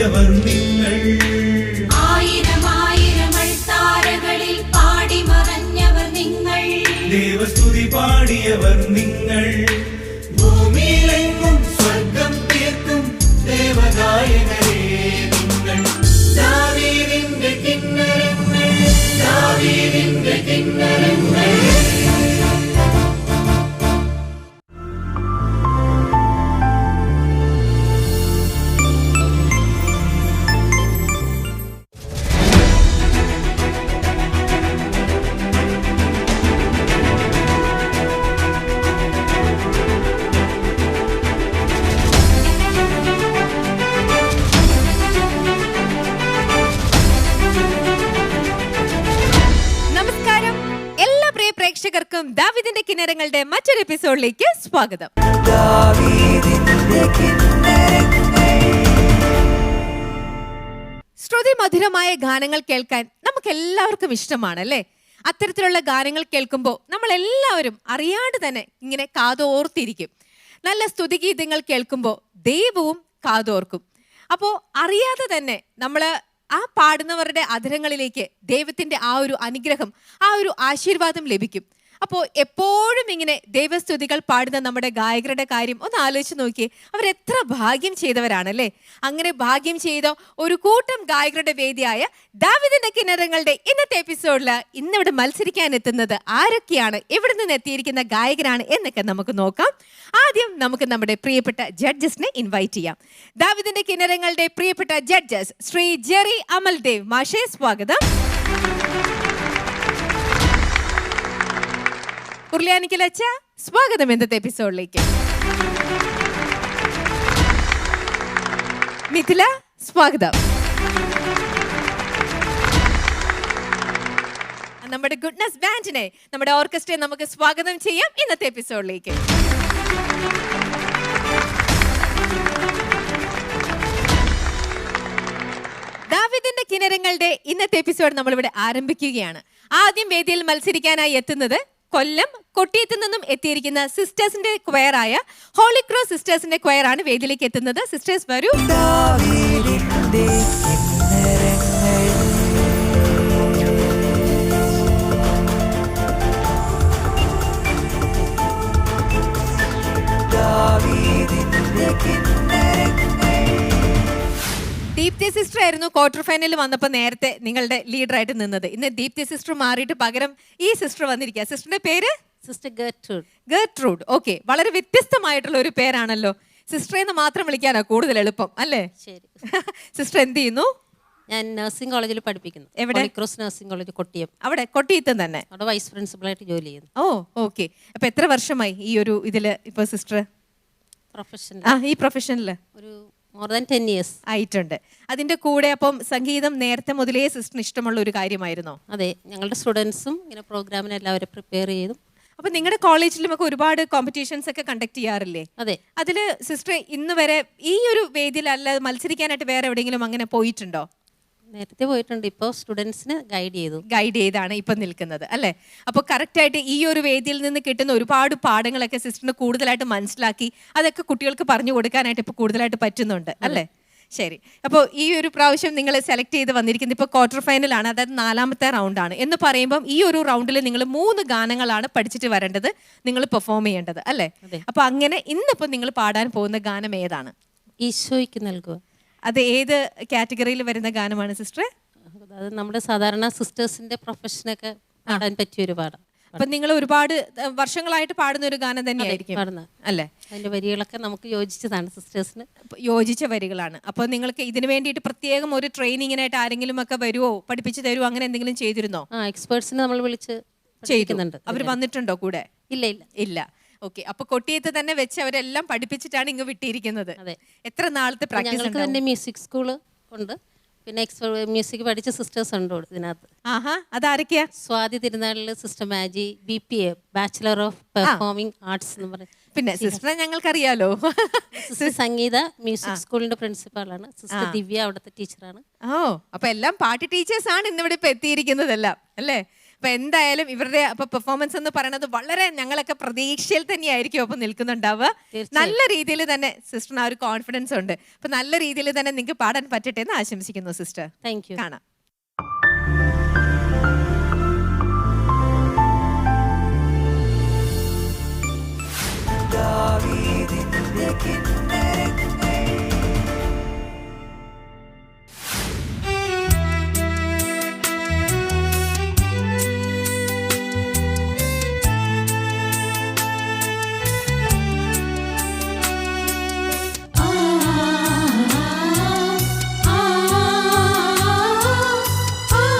പാടിയവർ നിങ്ങൾ, ആയിരം ആയിരം അൾത്താരകളിൽ പാടി മറഞ്ഞവർ നിങ്ങൾ, ദേവസ്തുതി പാടിയവർ നിങ്ങൾ, ഭൂമിയിലെങ്ങും സ്വർഗം തീർക്കും ദേവഗായകരേ നിങ്ങൾ. ദാവീദിന്റെ കിന്നരങ്ങൾ, ദാവീദിന്റെ കിന്നരങ്ങൾ. പ്രേക്ഷകർക്കും ദാവീദിന്റെ കിന്നരങ്ങളുടെ മറ്റൊരു എപ്പിസോഡിലേക്ക് സ്വാഗതം. ശ്രുതി മധുരമായ ഗാനങ്ങൾ കേൾക്കാൻ നമുക്ക് എല്ലാവർക്കും ഇഷ്ടമാണ് അല്ലേ? അത്തരത്തിലുള്ള ഗാനങ്ങൾ കേൾക്കുമ്പോൾ നമ്മൾ എല്ലാവരും അറിയാണ്ട് തന്നെ ഇങ്ങനെ കാതോർത്തിരിക്കും. നല്ല സ്തുതിഗീതങ്ങൾ കേൾക്കുമ്പോൾ ദൈവവും കാതോർക്കും. അപ്പോൾ അറിയാതെ തന്നെ നമ്മൾ ആ പാടുന്നവരുടെ അധരങ്ങളിലേക്ക് ദൈവത്തിന്റെ ആ ഒരു അനുഗ്രഹം, ആ ഒരു ആശീർവാദം ലഭിക്കും. അപ്പോൾ എപ്പോഴും ഇങ്ങനെ ദൈവസ്തുതികൾ പാടുന്ന നമ്മുടെ ഗായകരുടെ കാര്യം ഒന്ന് ആലോചിച്ച് നോക്കിയേ. അവരെത്ര ഭാഗ്യം ചെയ്തവരാണല്ലേ? അങ്ങനെ ഭാഗ്യം ചെയ്ത ഒരു കൂട്ടം ഗായകരുടെ വേദിയായ ദാവീദിന്റെ കിന്നരങ്ങളുടെ ഇന്നത്തെ എപ്പിസോഡിൽ ഇന്നിവിടെ മത്സരിക്കാൻ എത്തുന്നത് ആരൊക്കെയാണ്, എവിടെ നിന്ന് എത്തിയിരിക്കുന്ന ഗായകരാണ് എന്നൊക്കെ നമുക്ക് നോക്കാം. ആദ്യം നമുക്ക് നമ്മുടെ പ്രിയപ്പെട്ട ജഡ്ജസിനെ ഇൻവൈറ്റ് ചെയ്യാം. ദാവീദിന്റെ കിന്നരങ്ങളുടെ പ്രിയപ്പെട്ട ജഡ്ജസ് ശ്രീ ജെറി അമൽദേവ് മാഷേ, സ്വാഗതം. ഉർലിയാനിക്കലച്ച, സ്വാഗതം ഇന്നത്തെ എപ്പിസോഡിലേക്ക്. മിഥില, സ്വാഗതം. നമ്മുടെ ഗുഡ്നസ് ബാൻഡിനെ, നമ്മുടെ ഓർക്കസ്ട്രയെ നമുക്ക് സ്വാഗതം ചെയ്യാം ഇന്നത്തെ എപ്പിസോഡിലേക്ക്. ദാവീദിന്റെ കിന്നരങ്ങളുടെ ഇന്നത്തെ എപ്പിസോഡ് നമ്മളിവിടെ ആരംഭിക്കുകയാണ്. ആദ്യം വേദിയിൽ മത്സരിക്കാനായി എത്തുന്നത് കൊല്ലം കൊട്ടിയത്ത് നിന്നും എത്തിയിരിക്കുന്ന സിസ്റ്റേഴ്സിന്റെ ക്വയറായ ഹോളി ക്രോസ് സിസ്റ്റേഴ്സിന്റെ ക്വയറാണ് വേദിയിലേക്ക് എത്തുന്നത്. സിസ്റ്റേഴ്സ് വരൂ. ദീപ്തി സിസ്റ്റർ ആയിരുന്നു ക്വാർട്ടർ ഫൈനലിൽ വന്നപ്പോൾ നേരത്തെ നിങ്ങളുടെ ലീഡറായിട്ട് നിന്നത്. ഇന്ന് ദീപ്തി സിസ്റ്റർ മാറിയിട്ട് പകരം ഈ സിസ്റ്റർ വന്നിരിക്കുക. സിസ്റ്ററിന്റെ പേര് സിസ്റ്റർ ഗർട്രൂഡ്. ഗർട്രൂഡ്, ഓക്കെ. വളരെ വ്യത്യസ്തമായിട്ടുള്ള ഒരു പേരാണല്ലോ. സിസ്റ്ററെന്ന് മാത്രം വിളിക്കാനാ കൂടുതൽ എളുപ്പം അല്ലേ? ശരി. സിസ്റ്റർ എന്ത് ചെയ്യുന്നു? ഞാൻ നഴ്സിംഗ് കോളേജിൽ പഠിപ്പിക്കുന്നു. എവിടെ? Cross nursing college, Kottiyam. അവിടെ കൊട്ടിയത്തും തന്നെ? അവിടെ വൈസ് പ്രിൻസിപ്പളായിട്ട് ജോലി ചെയ്യുന്നു. ഓ, ഓക്കെ. അപ്പൊ എത്ര വർഷമായി ഈ ഒരു ഇതില് ഇപ്പൊ സിസ്റ്റർ ഈ പ്രൊഫഷനില്? ഒരു more than 10 years ആയിട്ടുണ്ട്. അതിന്റെ കൂടെ അപ്പം സംഗീതം നേരത്തെ മുതലേ സിസ്റ്ററിന് ഇഷ്ടമുള്ള ഒരു കാര്യമായിരുന്നോ? അതെ, ഞങ്ങളുടെ സ്റ്റുഡൻസും ഇങ്ങനെ പ്രോഗ്രാമിന് എല്ലാവരും പ്രിപ്പയർ ചെയ്തു. അപ്പൊ നിങ്ങളുടെ കോളേജിലും ഒക്കെ ഒരുപാട് കോമ്പറ്റീഷൻസ് ഒക്കെ കണ്ടക്ട് ചെയ്യാറില്ലേ? അതെ. അതില് സിസ്റ്റർ ഇന്ന് വരെ ഈ ഒരു വേദിയിലല്ല മത്സരിക്കാനായിട്ട് വേറെ എവിടെയെങ്കിലും അങ്ങനെ പോയിട്ടുണ്ടോ? നേരത്തെ പോയിട്ടുണ്ട്. ഇപ്പോൾ സ്റ്റുഡൻസിന് ഗൈഡ് ചെയ്താണ് ഇപ്പം നിൽക്കുന്നത് അല്ലേ? അപ്പോൾ കറക്റ്റായിട്ട് ഈ ഒരു വേദിയിൽ നിന്ന് കിട്ടുന്ന ഒരുപാട് പാഠങ്ങളൊക്കെ സിസ്റ്ററിന് കൂടുതലായിട്ട് മനസ്സിലാക്കി അതൊക്കെ കുട്ടികൾക്ക് പറഞ്ഞു കൊടുക്കാനായിട്ട് ഇപ്പോൾ കൂടുതലായിട്ട് പറ്റുന്നുണ്ട് അല്ലേ? ശരി. അപ്പോൾ ഈ ഒരു പ്രാവശ്യം നിങ്ങൾ സെലക്ട് ചെയ്ത് വന്നിരിക്കുന്നത് ഇപ്പോൾ ക്വാർട്ടർ ഫൈനലാണ്, അതായത് 4ാമത്തെ റൗണ്ടാണ് എന്ന് പറയുമ്പം ഈ ഒരു റൗണ്ടിൽ നിങ്ങൾ 3 ഗാനങ്ങളാണ് പഠിച്ചിട്ട് വരേണ്ടത്, നിങ്ങൾ പെർഫോം ചെയ്യേണ്ടത് അല്ലേ? അപ്പോൾ അങ്ങനെ ഇന്നിപ്പോൾ നിങ്ങൾ പാടാൻ പോകുന്ന ഗാനം ഏതാണ്? ഈശോയ്ക്ക് നൽകുക. അത് ഏത് കാറ്റഗറിയിൽ വരുന്ന ഗാനമാണ് സിസ്റ്റർ? അത് നമ്മുടെ സാധാരണ സിസ്റ്റേഴ്സിന്റെ പ്രൊഫഷനൊക്കെ പാടാൻ പറ്റിയ ഒരു പാടാണ്. അപ്പൊ നിങ്ങൾ ഒരുപാട് വർഷങ്ങളായിട്ട് പാടുന്ന ഒരു ഗാനം തന്നെയായിരിക്കും അല്ലേ? അതിന്റെ വരികളൊക്കെ നമുക്ക് യോജിച്ചതാണ്, സിസ്റ്റേഴ്സിന് യോജിച്ച വരികളാണ്. അപ്പോൾ നിങ്ങൾക്ക് ഇതിനു വേണ്ടിയിട്ട് പ്രത്യേകം ഒരു ട്രെയിനിങ്ങിനായിട്ട് ആരെങ്കിലും ഒക്കെ വരുമോ, പഠിപ്പിച്ചു തരുമോ, അങ്ങനെ എന്തെങ്കിലും ചെയ്തിരുന്നോ? എക്സ്പേർട്സിനെ നമ്മൾ വിളിച്ച് ചെയ്യുന്നുണ്ട്. അവർ വന്നിട്ടുണ്ടോ കൂടെ? ഇല്ല. ഓക്കെ. അപ്പൊ കൊട്ടിയത്ത് തന്നെ വെച്ച് അവരെല്ലാം പഠിപ്പിച്ചിട്ടാണ് ഇങ്ങ് വിട്ടിരിക്കുന്നത്. എത്ര നാളത്തെ പ്രാക്ടീസ്? ഞങ്ങൾക്ക് തന്നെ മ്യൂസിക് സ്കൂള് ഉണ്ട്, പിന്നെ മ്യൂസിക് പഠിച്ച സിസ്റ്റേഴ്സ് ഉണ്ട് ഇതിനകത്ത്. അതാരൊക്കെയാ? സ്വാതി തിരുനാളിൽ sister Maji, BPA bachelor of performing arts എന്ന് പറയും. പിന്നെ സിസ്റ്ററെ ഞങ്ങൾക്കറിയാലോ. സിസ്റ്റർ സംഗീത മ്യൂസിക് സ്കൂളിന്റെ പ്രിൻസിപ്പാളാണ്. സിസ്റ്റർ ദിവ്യ അവിടുത്തെ ടീച്ചറാണ്. അപ്പൊ എല്ലാം പാട്ട് ടീച്ചേഴ്സ് ആണ് ഇന്നിവിടെ ഇപ്പൊ എത്തിയിരിക്കുന്നതെല്ലാം അല്ലേ? അപ്പൊ എന്തായാലും ഇവരുടെ അപ്പൊ പെർഫോമൻസ് എന്ന് പറയുന്നത് വളരെ ഞങ്ങളൊക്കെ പ്രതീക്ഷയിൽ തന്നെയായിരിക്കും അപ്പൊ നിൽക്കുന്നുണ്ടാവുക. നല്ല രീതിയിൽ തന്നെ സിസ്റ്ററിന് ആ ഒരു കോൺഫിഡൻസ് ഉണ്ട്. അപ്പൊ നല്ല രീതിയിൽ തന്നെ നിങ്ങൾക്ക് പാടാൻ പറ്റട്ടെ എന്ന് ആശംസിക്കുന്നു സിസ്റ്റർ. Thank you. കാണാം. ആ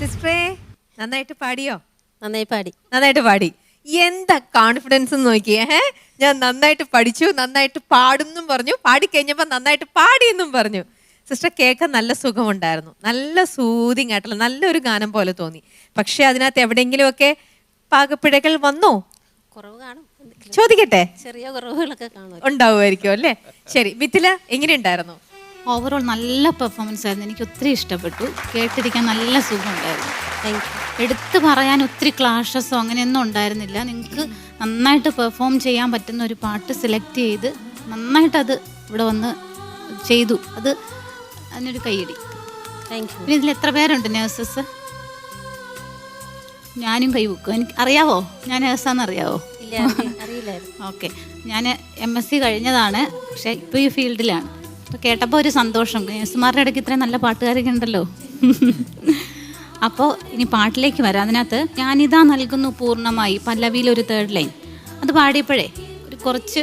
സിസ്റ്ററെ നന്നായിട്ട് പാടിയോ? നന്നായി പാടി. നന്നായിട്ട് പാടി. എന്താ കോൺഫിഡൻസ് നോക്കിയേ. ഞാൻ നന്നായിട്ട് പഠിച്ചു, നന്നായിട്ട് പാടുന്നും പറഞ്ഞു, പാടിക്കഴിഞ്ഞപ്പോൾ നന്നായിട്ട് പാടിയെന്നും പറഞ്ഞു. സിസ്റ്റർ കേൾക്കാൻ നല്ല സുഖമുണ്ടായിരുന്നു, നല്ല സൂതിങ് ആയിട്ടുള്ള നല്ലൊരു ഗാനം പോലെ തോന്നി. പക്ഷെ അതിനകത്ത് എവിടെയെങ്കിലുമൊക്കെ പാകപ്പിഴകൾ വന്നോ? കുറവ് കാണും, ചോദിക്കട്ടെ. ചെറിയ കുറവുകളൊക്കെ കാണും, ഉണ്ടാവുമായിരിക്കും അല്ലേ? ശരി, മിഥില എങ്ങനെയുണ്ടായിരുന്നു? ഓവറോൾ നല്ല പെർഫോമൻസ് ആയിരുന്നു. എനിക്ക് ഒത്തിരി ഇഷ്ടപ്പെട്ടു. കേട്ടിരിക്കാൻ നല്ല സുഖമുണ്ടായിരുന്നു. എടുത്തു പറയാൻ ഒത്തിരി ക്ലാഷസോ അങ്ങനെയൊന്നും ഉണ്ടായിരുന്നില്ല. നിങ്ങൾക്ക് നന്നായിട്ട് പെർഫോം ചെയ്യാൻ പറ്റുന്ന ഒരു പാട്ട് സെലക്ട് ചെയ്ത് നന്നായിട്ടത് ഇവിടെ വന്ന് ചെയ്തു. അതിനൊരു കൈയടി. പിന്നെ ഇതിൽ എത്ര പേരുണ്ട് നേഴ്സസ്? ഞാനും കൈ വെക്കും. എനിക്ക് അറിയാവോ ഞാൻ നേഴ്സാന്ന് അറിയാവോ? ഓക്കെ, ഞാൻ MSc കഴിഞ്ഞതാണ്, പക്ഷേ ഇപ്പോൾ ഈ ഫീൽഡിലാണ്. അപ്പോൾ കേട്ടപ്പോൾ ഒരു സന്തോഷം. നേഴ്സുമാരുടെ ഇടയ്ക്ക് ഇത്രയും നല്ല പാട്ടുകാരൊക്കെ ഉണ്ടല്ലോ. അപ്പോൾ ഇനി പാട്ടിലേക്ക് വരാം. അതിനകത്ത് ഞാനിതാ നൽകുന്നു പൂർണ്ണമായി പല്ലവിയിലൊരു 3rd ലൈൻ അത് പാടിയപ്പോഴേ ഒരു കുറച്ച്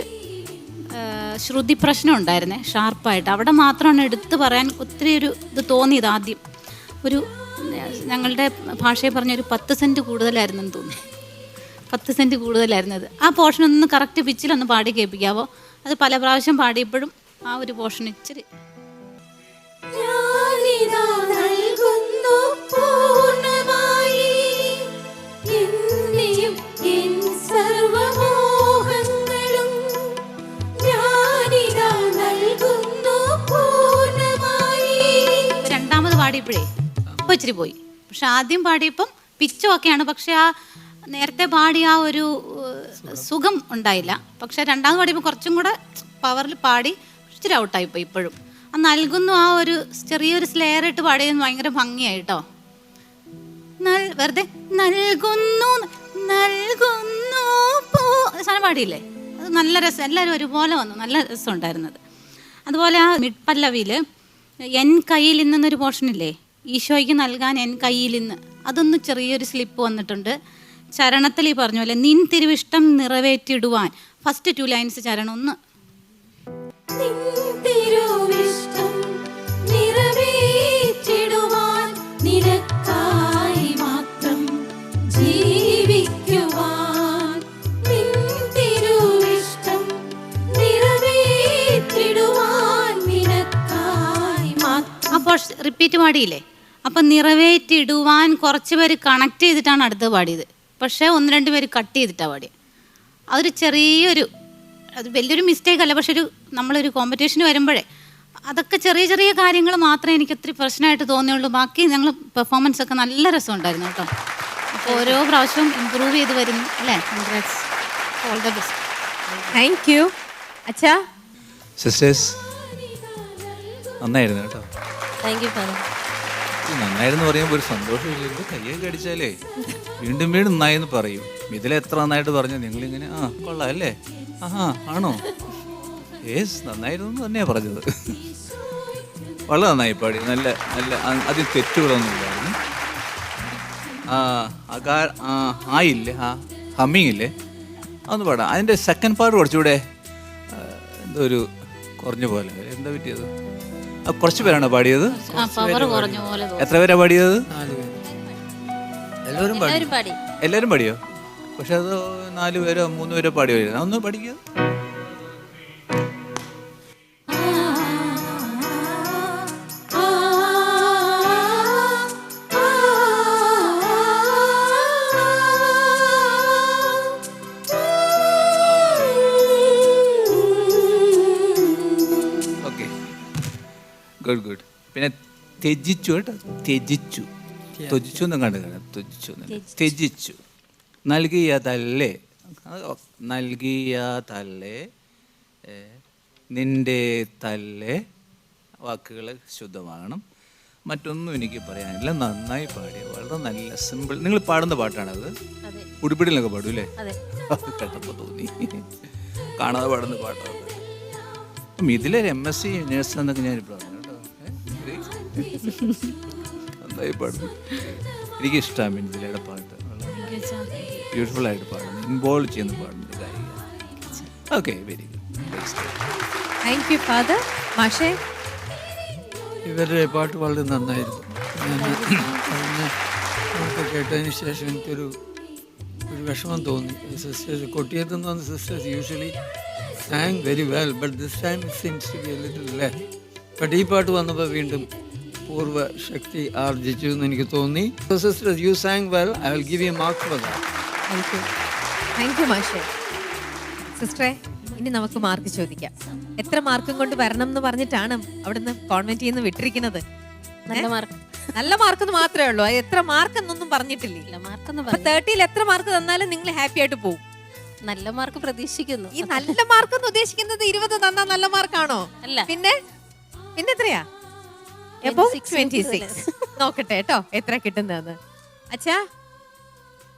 ശ്രുതി പ്രശ്നം ഉണ്ടായിരുന്നേ, ഷാർപ്പായിട്ട്. അവിടെ മാത്രമാണ് എടുത്തു പറയാൻ ഒത്തിരി ഒരു ഇത് തോന്നിയത്. ആദ്യം ഒരു ഞങ്ങളുടെ ഭാഷയിൽ പറഞ്ഞൊരു 10 സെൻറ്റ് കൂടുതലായിരുന്നെന്ന് തോന്നി. 10 സെൻറ്റ് കൂടുതലായിരുന്നത്. ആ പോർഷൻ ഒന്ന് കറക്റ്റ് പിച്ചിലൊന്ന് പാടി കേൾപ്പിക്കാവോ? അത് പല പ്രാവശ്യം പാടിയപ്പോഴും ആ ഒരു പോർഷൻ ഇച്ചിരി ഞാനിതാ നൽകുന്നു പൂർണ്ണമായി എന്നെയും എൻ സർവ്വമോഹങ്ങളും. ഞാനിതാ നൽകുന്നു പൂർണ്ണമായി. രണ്ടാമത് പാടിയപ്പോഴേ ഇപ്പോൾ ഇച്ചിരി പോയി. പക്ഷെ ആദ്യം പാടിയപ്പം പിച്ചും ഒക്കെയാണ്, പക്ഷെ ആ നേരത്തെ പാടിയ ആ ഒരു സുഖം ഉണ്ടായില്ല. പക്ഷെ രണ്ടാമത് പാടിയപ്പോൾ കുറച്ചും കൂടെ പവറിൽ പാടി, ഇച്ചിരി ഔട്ടായിപ്പോയി. ഇപ്പോഴും ആ നൽകുന്നു ആ ഒരു ചെറിയൊരു സ്ലെയർ ഇട്ട് പാടിയത് ഭയങ്കര ഭംഗിയായിട്ടോ. വെറുതെ നൽകുന്നു നൽകുന്നു സാധനം പാടിയില്ലേ, അത് നല്ല രസം. എല്ലാവരും ഒരുപോലെ വന്നു, നല്ല രസം ഉണ്ടായിരുന്നത്. അതുപോലെ ആ മിഡ്പല്ലവിയിൽ എൻ കയ്യിൽ ഇന്നൊരു പോർഷനില്ലേ, ഈശോയ്ക്ക് നൽകാൻ എൻ കയ്യിൽ ഇന്ന്, അതൊന്ന് ചെറിയൊരു സ്ലിപ്പ് വന്നിട്ടുണ്ട്. ചരണത്തിൽ ഈ പറഞ്ഞ പോലെ നിൻ തിരുവിഷ്ടം നിറവേറ്റിടുവാൻ ഫസ്റ്റ് 2 ലൈൻസ് ചരണം ഒന്ന്. നിൻ തിരുവിഷ്ടം നിറവേറ്റിടുവാൻ നിനക്കായി മാത്രം ജീവിക്കുവാൻ. നിൻ തിരുവിഷ്ടം നിറവേറ്റിടുവാൻ നിനക്കായി മാത്രം. അപ്പോൾ റിപ്പീറ്റ് പാടിയില്ലേ, അപ്പം നിറവേറ്റിടുവാൻ കുറച്ച് പേര് കണക്ട് ചെയ്തിട്ടാണ് അടുത്ത് പാടിയത്. പക്ഷേ 1-2 പേര് കട്ട് ചെയ്തിട്ടാണ് പാടിയത്. അതൊരു ചെറിയൊരു, അത് വലിയൊരു മിസ്റ്റേക്ക് അല്ല, പക്ഷെ നമ്മളൊരു കോമ്പറ്റീഷന് വരുമ്പോഴേ അതൊക്കെ ചെറിയ ചെറിയ കാര്യങ്ങൾ മാത്രമേ എനിക്ക് ഒത്തിരി പ്രശ്നമായിട്ട് തോന്നിയുള്ളൂ. ബാക്കി ഞങ്ങൾ പെർഫോമൻസ് ഒക്കെ നല്ല രസമുണ്ടായിരുന്നു കേട്ടോ. അപ്പോൾ ഓരോ പ്രാവശ്യവും ഇമ്പ്രൂവ് ചെയ്ത് വരുന്നു അല്ലേ. Congrats, all the best. Thank U. അച്ഛാ സിസ്റ്റേഴ്സ് നന്നായിരുന്നു കേട്ടോ. Thank you father. നന്നായിരുന്നു പറയുമ്പോൾ ഒരു സന്തോഷമില്ല. കയ്യൊക്കെ അടിച്ചാലേ വീണ്ടും വീണ്ടും നന്നായെന്ന് പറയും. ഇതിൽ എത്ര നന്നായിട്ട് പറഞ്ഞു നിങ്ങളിങ്ങനെ കൊള്ളാം അല്ലേ, ആണോ, യേസ് നന്നായിരുന്നു എന്ന് തന്നെയാണ് പറഞ്ഞത്. വളരെ നന്നായി പാടി, നല്ല നല്ല അതിൽ തെറ്റുകളൊന്നും ഇല്ലായിരുന്നു. ആയില്ലേ, ഹമ്മിങ് ഇല്ലേ, അതൊന്ന് പാടാം. അതിൻ്റെ സെക്കൻഡ് പാർട്ട് കുറച്ചുകൂടെ എന്തോ ഒരു കുറഞ്ഞ പോലെ, എന്താ പറ്റിയത്? കുറച്ച് പേരാണോ പാടിയത്? എത്ര പേരാ പാടിയത്? എല്ലാവരും പാടി. എല്ലാവരും പാടിയോ? പക്ഷെ അത് 4 പേരോ 3 പേരോ പാടി വരുന്നത്. ഒന്ന് പഠിക്കുക. Okay, good good. പിന്നെ ത്യജിച്ചു കേട്ടോ, ത്യജിച്ചു, ത്യജിച്ചു എന്നും കണ്ടു കാണാം. ത്യജിച്ചു, നൽകിയതല്ലേ, നൽകിയതല്ലേ, നിൻ്റെ തല്ലേ. വാക്കുകൾ ശുദ്ധമാകണം. മറ്റൊന്നും എനിക്ക് പറയാനില്ല. നന്നായി പാടിയ, വളരെ നല്ല സിമ്പിൾ. നിങ്ങൾ പാടുന്ന പാട്ടാണത്? ഉടുപ്പിടിലൊക്കെ പാടും അല്ലേ? കേട്ടപ്പോൾ തോന്നി കാണാതെ പാടുന്ന പാട്ടാണ്. ഇതിലൊരു MSc നേഴ്സ് എന്നൊക്കെ ഞാൻ പറഞ്ഞു കേട്ടോ. നന്നായി പാടുന്നു, എനിക്കിഷ്ടമാണ് മിൻസിലയുടെ പാട്ട്. ബ്യൂട്ടിഫുൾ ആയിട്ട് പാടുന്നു, ഇൻവോൾവ് ചെയ്യുന്ന പാടുന്നത് ഗായിക. Okay, very good. Thank you father. മാഷേ ഇവരുടെ പാട്ട് വളരെ നന്നായിരുന്നു. ഞാൻ കഴിഞ്ഞ അതൊക്കെ കേട്ടതിന് ശേഷം എനിക്കൊരു വിഷമം തോന്നി. സിസ്റ്റേഴ്സ് കൊട്ടിയത്ത് നിന്ന് വന്ന sisters usually sang very well, but this time seems to be a little less. But ഈ പാട്ട് വന്നപ്പോൾ വീണ്ടും പൂർവ്വ ശക്തി ആർജിച്ചു എന്ന് എനിക്ക് തോന്നി. Sisters, U San well. I will give you mark for that. Thank you മാഷേ. സിസ്റ്ററെ, ഇനി നമുക്ക് മാർക്ക് ചോദിക്കാം. എത്ര മാർക്കും കൊണ്ട് വരണം എന്ന് പറഞ്ഞിട്ടാണ് അവിടുന്ന് കോൺവെന്റിൽ നിന്ന് വിട്ടിരിക്കുന്നത്? നല്ല മാർക്ക്. നല്ല മാർക്ക് മാത്രമേ ഉള്ളൂ. അത് എത്ര മാർക്ക് എന്നൊന്നും പറഞ്ഞിട്ടില്ല. മാർക്കൊന്നും 30ൽ എത്ര മാർക്ക് തന്നാലും നിങ്ങൾ ഹാപ്പി ആയിട്ട് പോകും. നല്ല മാർക്ക് പ്രതീക്ഷിക്കുന്നു. ഈ നല്ല മാർക്ക് എന്ന് ഉദ്ദേശിക്കുന്നത് 20 തന്നാ നല്ല മാർക്കാണോ? അല്ല. പിന്നെ എത്രയാ? 26. നോക്കട്ടെ കേട്ടോ എത്ര കിട്ടുന്നതെന്ന്. അച്ഛാ,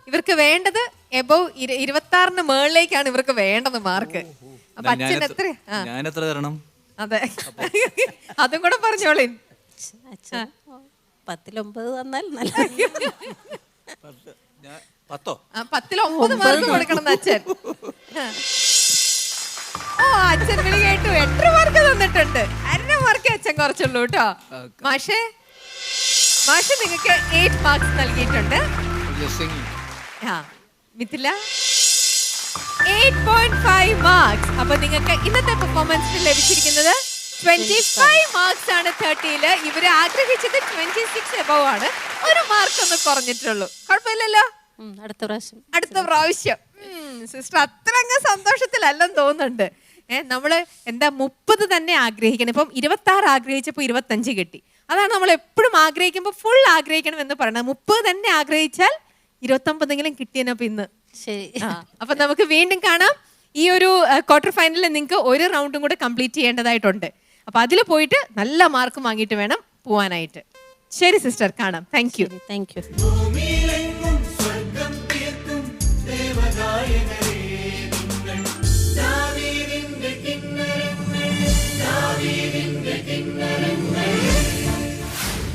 ഇവർക്ക് വേണ്ടത് എബവ് 26ന് മേളിലേക്കാണ് ഇവർക്ക് വേണ്ടത് മാർക്ക്. അപ്പൊ അച്ഛൻ എത്ര? ഞാൻ എത്ര തരണം? അതെ, അതും കൂടെ പറഞ്ഞോളി. അച്ഛൻ 10-9 തന്നാൽ നല്ല. 10 10-9 മാർക്ക് കൊടുക്കണം അച്ഛൻ. ഓ, അച്ഛൻ വിളി കേട്ടു. 8 മാർക്ക് തന്നിട്ടുണ്ട്. 1 മാർക്ക് അച്ഛൻ കുറച്ചുള്ളൂ കേട്ടോ. മാഷേ നിങ്ങൾക്ക് 8 മാർക്സ് നൽകിയിട്ടുണ്ട്. മിഥില 8.5 മാർക്സ്. അപ്പൊ നിങ്ങൾക്ക് ഇന്നത്തെ പെർഫോമൻസിന് ലഭിച്ചിരിക്കുന്നത് 25 മാർക്സ് ആണ്. 30ല് ഇവര് ആഗ്രഹിച്ചത് 26 എബവ് ആണ്. 1 മാർക്ക് ഒന്ന് കുറഞ്ഞിട്ടുള്ളൂ. കുഴപ്പമില്ലല്ലോ. അടുത്ത പ്രാവശ്യം സിസ്റ്റർ അത്ര അങ്ങ് സന്തോഷത്തിലല്ലെന്ന് തോന്നുന്നുണ്ട്. നമ്മള് എന്താ 30 തന്നെ ആഗ്രഹിക്കണം. ഇപ്പം 26 ആഗ്രഹിച്ചപ്പോ 25 കിട്ടി. അതാണ് നമ്മൾ എപ്പോഴും ആഗ്രഹിക്കുമ്പോൾ ഫുൾ ആഗ്രഹിക്കണം എന്ന് പറയുന്നത്. 30 തന്നെ ആഗ്രഹിച്ചാൽ 29 കിട്ടിയനപ്പൊ ഇന്ന്. ശരി. അപ്പൊ നമുക്ക് വീണ്ടും കാണാം. ഈ ഒരു ക്വാർട്ടർ ഫൈനലിൽ നിങ്ങൾക്ക് ഒരു റൗണ്ടും കൂടെ കംപ്ലീറ്റ് ചെയ്യേണ്ടതായിട്ടുണ്ട്. അപ്പൊ അതിൽ പോയിട്ട് നല്ല മാർക്ക് വാങ്ങിയിട്ട് വേണം പോവാനായിട്ട്. ശരി സിസ്റ്റർ, കാണാം. Thank you. Thank you. ഭൂമിയിലെങ്ങും സ്വർഗം തീർക്കും ദേവഗായകരേ നിങ്ങൾ. ദാവീദിന്റെ കിന്നരങ്ങൾ, ദാവീദിന്റെ കിന്നരങ്ങൾ.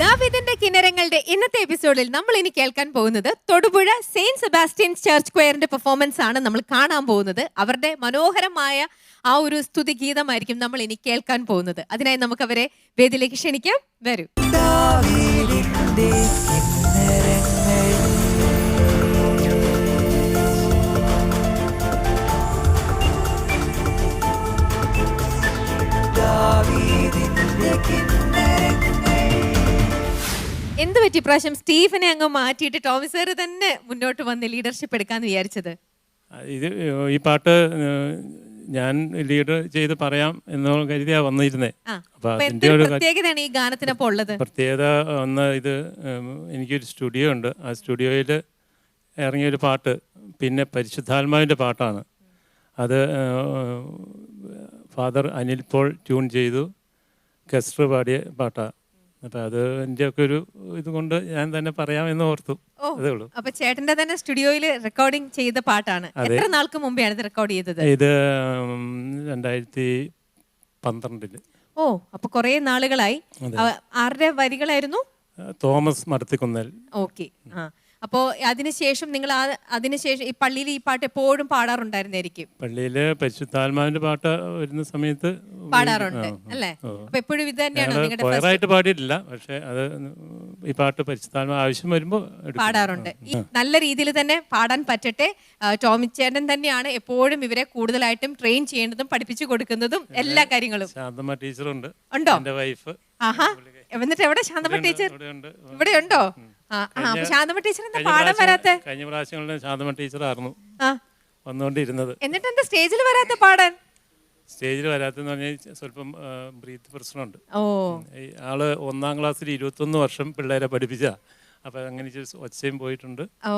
ദാവീദിന്റെ കിന്നരങ്ങളുടെ ഇന്നത്തെ എപ്പിസോഡിൽ നമ്മൾ ഇനി കേൾക്കാൻ പോകുന്നത് തൊടുപുഴ സെയിന്റ് സെബാസ്റ്റ്യൻസ് ചർച്ച് ക്വയറിന്റെ പെർഫോമൻസ് ആണ് നമ്മൾ കാണാൻ പോകുന്നത്. അവരുടെ മനോഹരമായ ആ ഒരു സ്തുതി ഗീതമായിരിക്കും നമ്മൾ ഇനി കേൾക്കാൻ പോകുന്നത്. അതിനായി നമുക്ക് അവരെ വേദിയിലേക്ക് ക്ഷണിക്കാം. വരൂ. എന്ത് പറ്റി പ്രാവശ്യം സ്റ്റീഫനെ അങ്ങ് മാറ്റിയിട്ട് ടോമി സാർ തന്നെ മുന്നോട്ട് വന്ന് ലീഡർഷിപ്പ് എടുക്കാന്ന് വിചാരിച്ചത്? ഈ പാട്ട് ഞാൻ ലീഡ് ചെയ്ത് പറയാം എന്ന് കരുതിയാ വന്നിരുന്നേ. അപ്പൊ അതിന്റെ ഒരു പ്രത്യേകതയാണ് ഈ ഗാനത്തിനൊപ്പം ഉള്ളത്. പ്രത്യേകത ഒന്ന്, ഇത് എനിക്കൊരു സ്റ്റുഡിയോ ഉണ്ട്. ആ സ്റ്റുഡിയോയിൽ ഇറങ്ങിയൊരു പാട്ട് പിന്നെ പരിശുദ്ധാത്മാവിൻ്റെ പാട്ടാണ്. അത് ഫാദർ അനിൽ പോൾ ട്യൂൺ ചെയ്തു, കെസ്റ്റർ പാടിയ പാട്ടാണ്. അപ്പൊ അത് എൻ്റെ ഒക്കെ ഒരു ഇതുകൊണ്ട് ഞാൻ തന്നെ പറയാമെന്ന് ഓർത്തു. അതേ ഉള്ളൂ. അപ്പൊ ചേട്ടന്റെ തന്നെ സ്റ്റുഡിയോയിൽ റെക്കോർഡിംഗ് ചെയ്ത പാട്ടാണ്. എത്ര നാൾക്ക് മുമ്പെയാണ് ഇത് റെക്കോർഡ് ചെയ്തത്? ഇത് 2012. ഓ, അപ്പൊ കുറെ നാളുകളായി. ആരുടെ വരികളായിരുന്നു? തോമസ് മടത്തിക്കുന്നൽ. ഓക്കെ. അപ്പോ അതിനുശേഷം നിങ്ങൾ അതിനുശേഷം ഈ പള്ളിയിൽ ഈ പാട്ട് എപ്പോഴും പാടാറുണ്ടായിരുന്നായിരിക്കും? പള്ളിയില് പരിശുദ്ധാത്മാവിന്റെ പാട്ട് വരുന്ന സമയത്ത് പാടാറുണ്ട് അല്ലേ? അപ്പൊ എപ്പോഴും ഇത് തന്നെയാണോ നിങ്ങളുടെ? കൊയറായിട്ട് പാടിയിട്ടില്ല, പക്ഷെ അത് ഈ പാട്ട് പരിശുദ്ധാത്മാവ് ആവശ്യം വരുമ്പോൾ പാടാറുണ്ട്. ഈ നല്ല രീതിയിൽ തന്നെ പാടാൻ പറ്റട്ടെ. ടോമി ചേട്ടൻ തന്നെയാണ് എപ്പോഴും ഇവരെ കൂടുതലായിട്ടും ട്രെയിൻ ചെയ്യേണ്ടതും പഠിപ്പിച്ചു കൊടുക്കുന്നതും എല്ലാ കാര്യങ്ങളും. ശാന്തമ്മ ടീച്ചറുണ്ട്, ഉണ്ടോ? എന്റെ വൈഫ്. ആഹാ, എന്നിട്ട് എവിടെ ശാന്തമ്മ ടീച്ചർ? ഇവിടെ ഉണ്ടോ? ശാന്തമ്മ ടീച്ചർ എന്താ പാടാൻ വരാത്തെ? കഴിഞ്ഞ പ്രാവശ്യങ്ങളിൽ ശാന്തമ്മ ടീച്ചറായിരുന്നു വന്നുകൊണ്ടിരുന്നത്. എന്നിട്ട് എന്താ സ്റ്റേജിൽ വരാത്ത പാടാൻ? സ്റ്റേജിൽ വരാത്തെന്ന് പറഞ്ഞാൽ സ്വല്പം ബ്രീത്ത് പ്രശ്നമുണ്ട്. ഓ, ആള് 1ാം ക്ലാസ്സിൽ 21 വർഷം പിള്ളേരെ പഠിപ്പിച്ച. അപ്പൊ അങ്ങനെ ഒച്ചയും പോയിട്ടുണ്ട്. ഓ,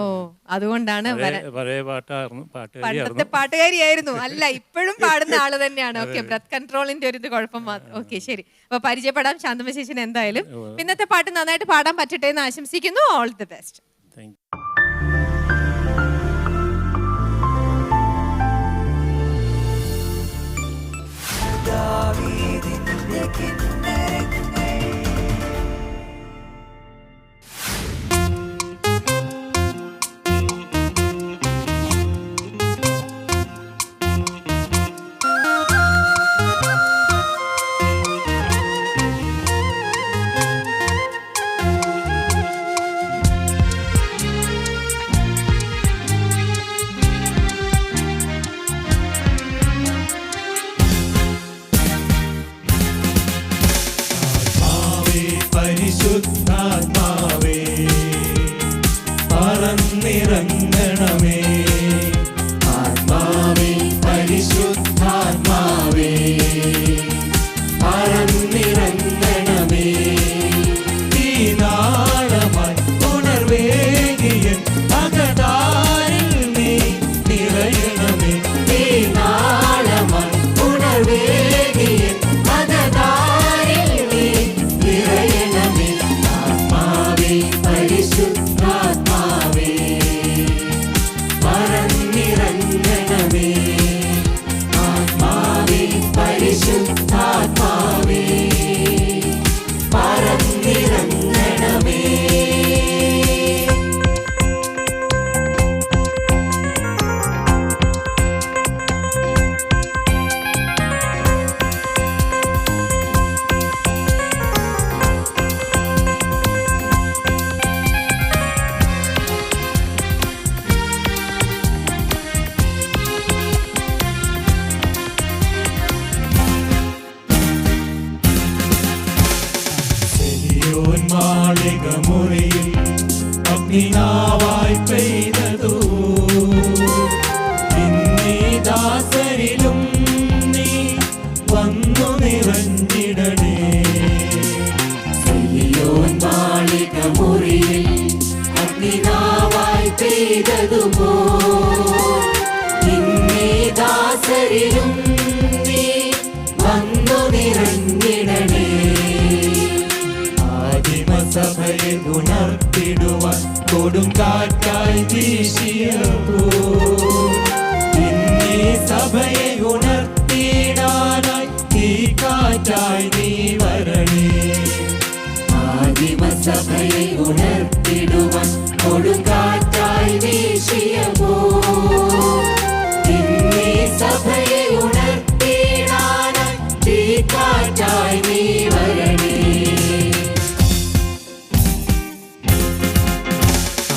അതുകൊണ്ടാണ്. പഴയ പാട്ടായിരുന്നു, പണ്ടത്തെ പാട്ടുകാരിയായിരുന്നു. അല്ല, ഇപ്പോഴും പാടുന്ന ആള് തന്നെയാണ്. ഓക്കെ, ബ്രത്ത് കൺട്രോളിന്റെ ഒരു ഇത് കുഴപ്പം മാത്രം. ഓക്കെ, ശരി. അപ്പൊ പരിചയപ്പെടാം ശാന്തമ്മ ചേച്ചിന്. എന്തായാലും ഇന്നത്തെ പാട്ട് നന്നായിട്ട് പാടാൻ പറ്റട്ടെ എന്ന് ആശംസിക്കുന്നു. All the best. Thank you. പറന്നിറങ്ങണമേ ആത്മാവേ പരിശുദ്ധാത്മാവേ പറന്നിറങ്ങണമേ ഈ നാളമായി ഉണർവേകിയൻ അകതാരിൽ നീ നിറയണമേ ഈ നാളമായി ഉണർവേകിയൻ അകതാരിൽ നീ നിറയണമേ ആത്മാവേ പരിശുദ്ധാത്മാവേ പറന്നിറങ്ങണമേ ആത്മാവേ പരിശുദ്ധാത്മാവേ പറന്നിറങ്ങണമേ സിയോൻ മാളിക മുറിയിൽ അഗ്നിനാവായി പെയ്തതു ഇന്നീ ദാസരിലും നീ വന്നു നിറഞ്ഞിടണേ സിയോൻ മാളിക മുറിയിൽ അഗ്നിനാവായി പെയ്തതുപോ ഇന്നീ ദാസരിലും നീ വന്നു നിറഞ്ഞിടണേ ആദിമസഭയെ ഉണർത്തിടുവാൻ കൊടുങ്കാറ്റായി വീശിയപ്പോ ഇന്നീ സഭയെ ഉണർത്തിടാനായി ഈ കാറ്റായി നീ വരണേ ആദിമസഭയെ ഉണർത്തിടുവാൻ കൊടുങ്കാറ്റായി വീശിയപ്പോ ഇന്നീ സഭയെ ഉണർത്തിടാനായി ഈ കാറ്റായി നീ വരണേ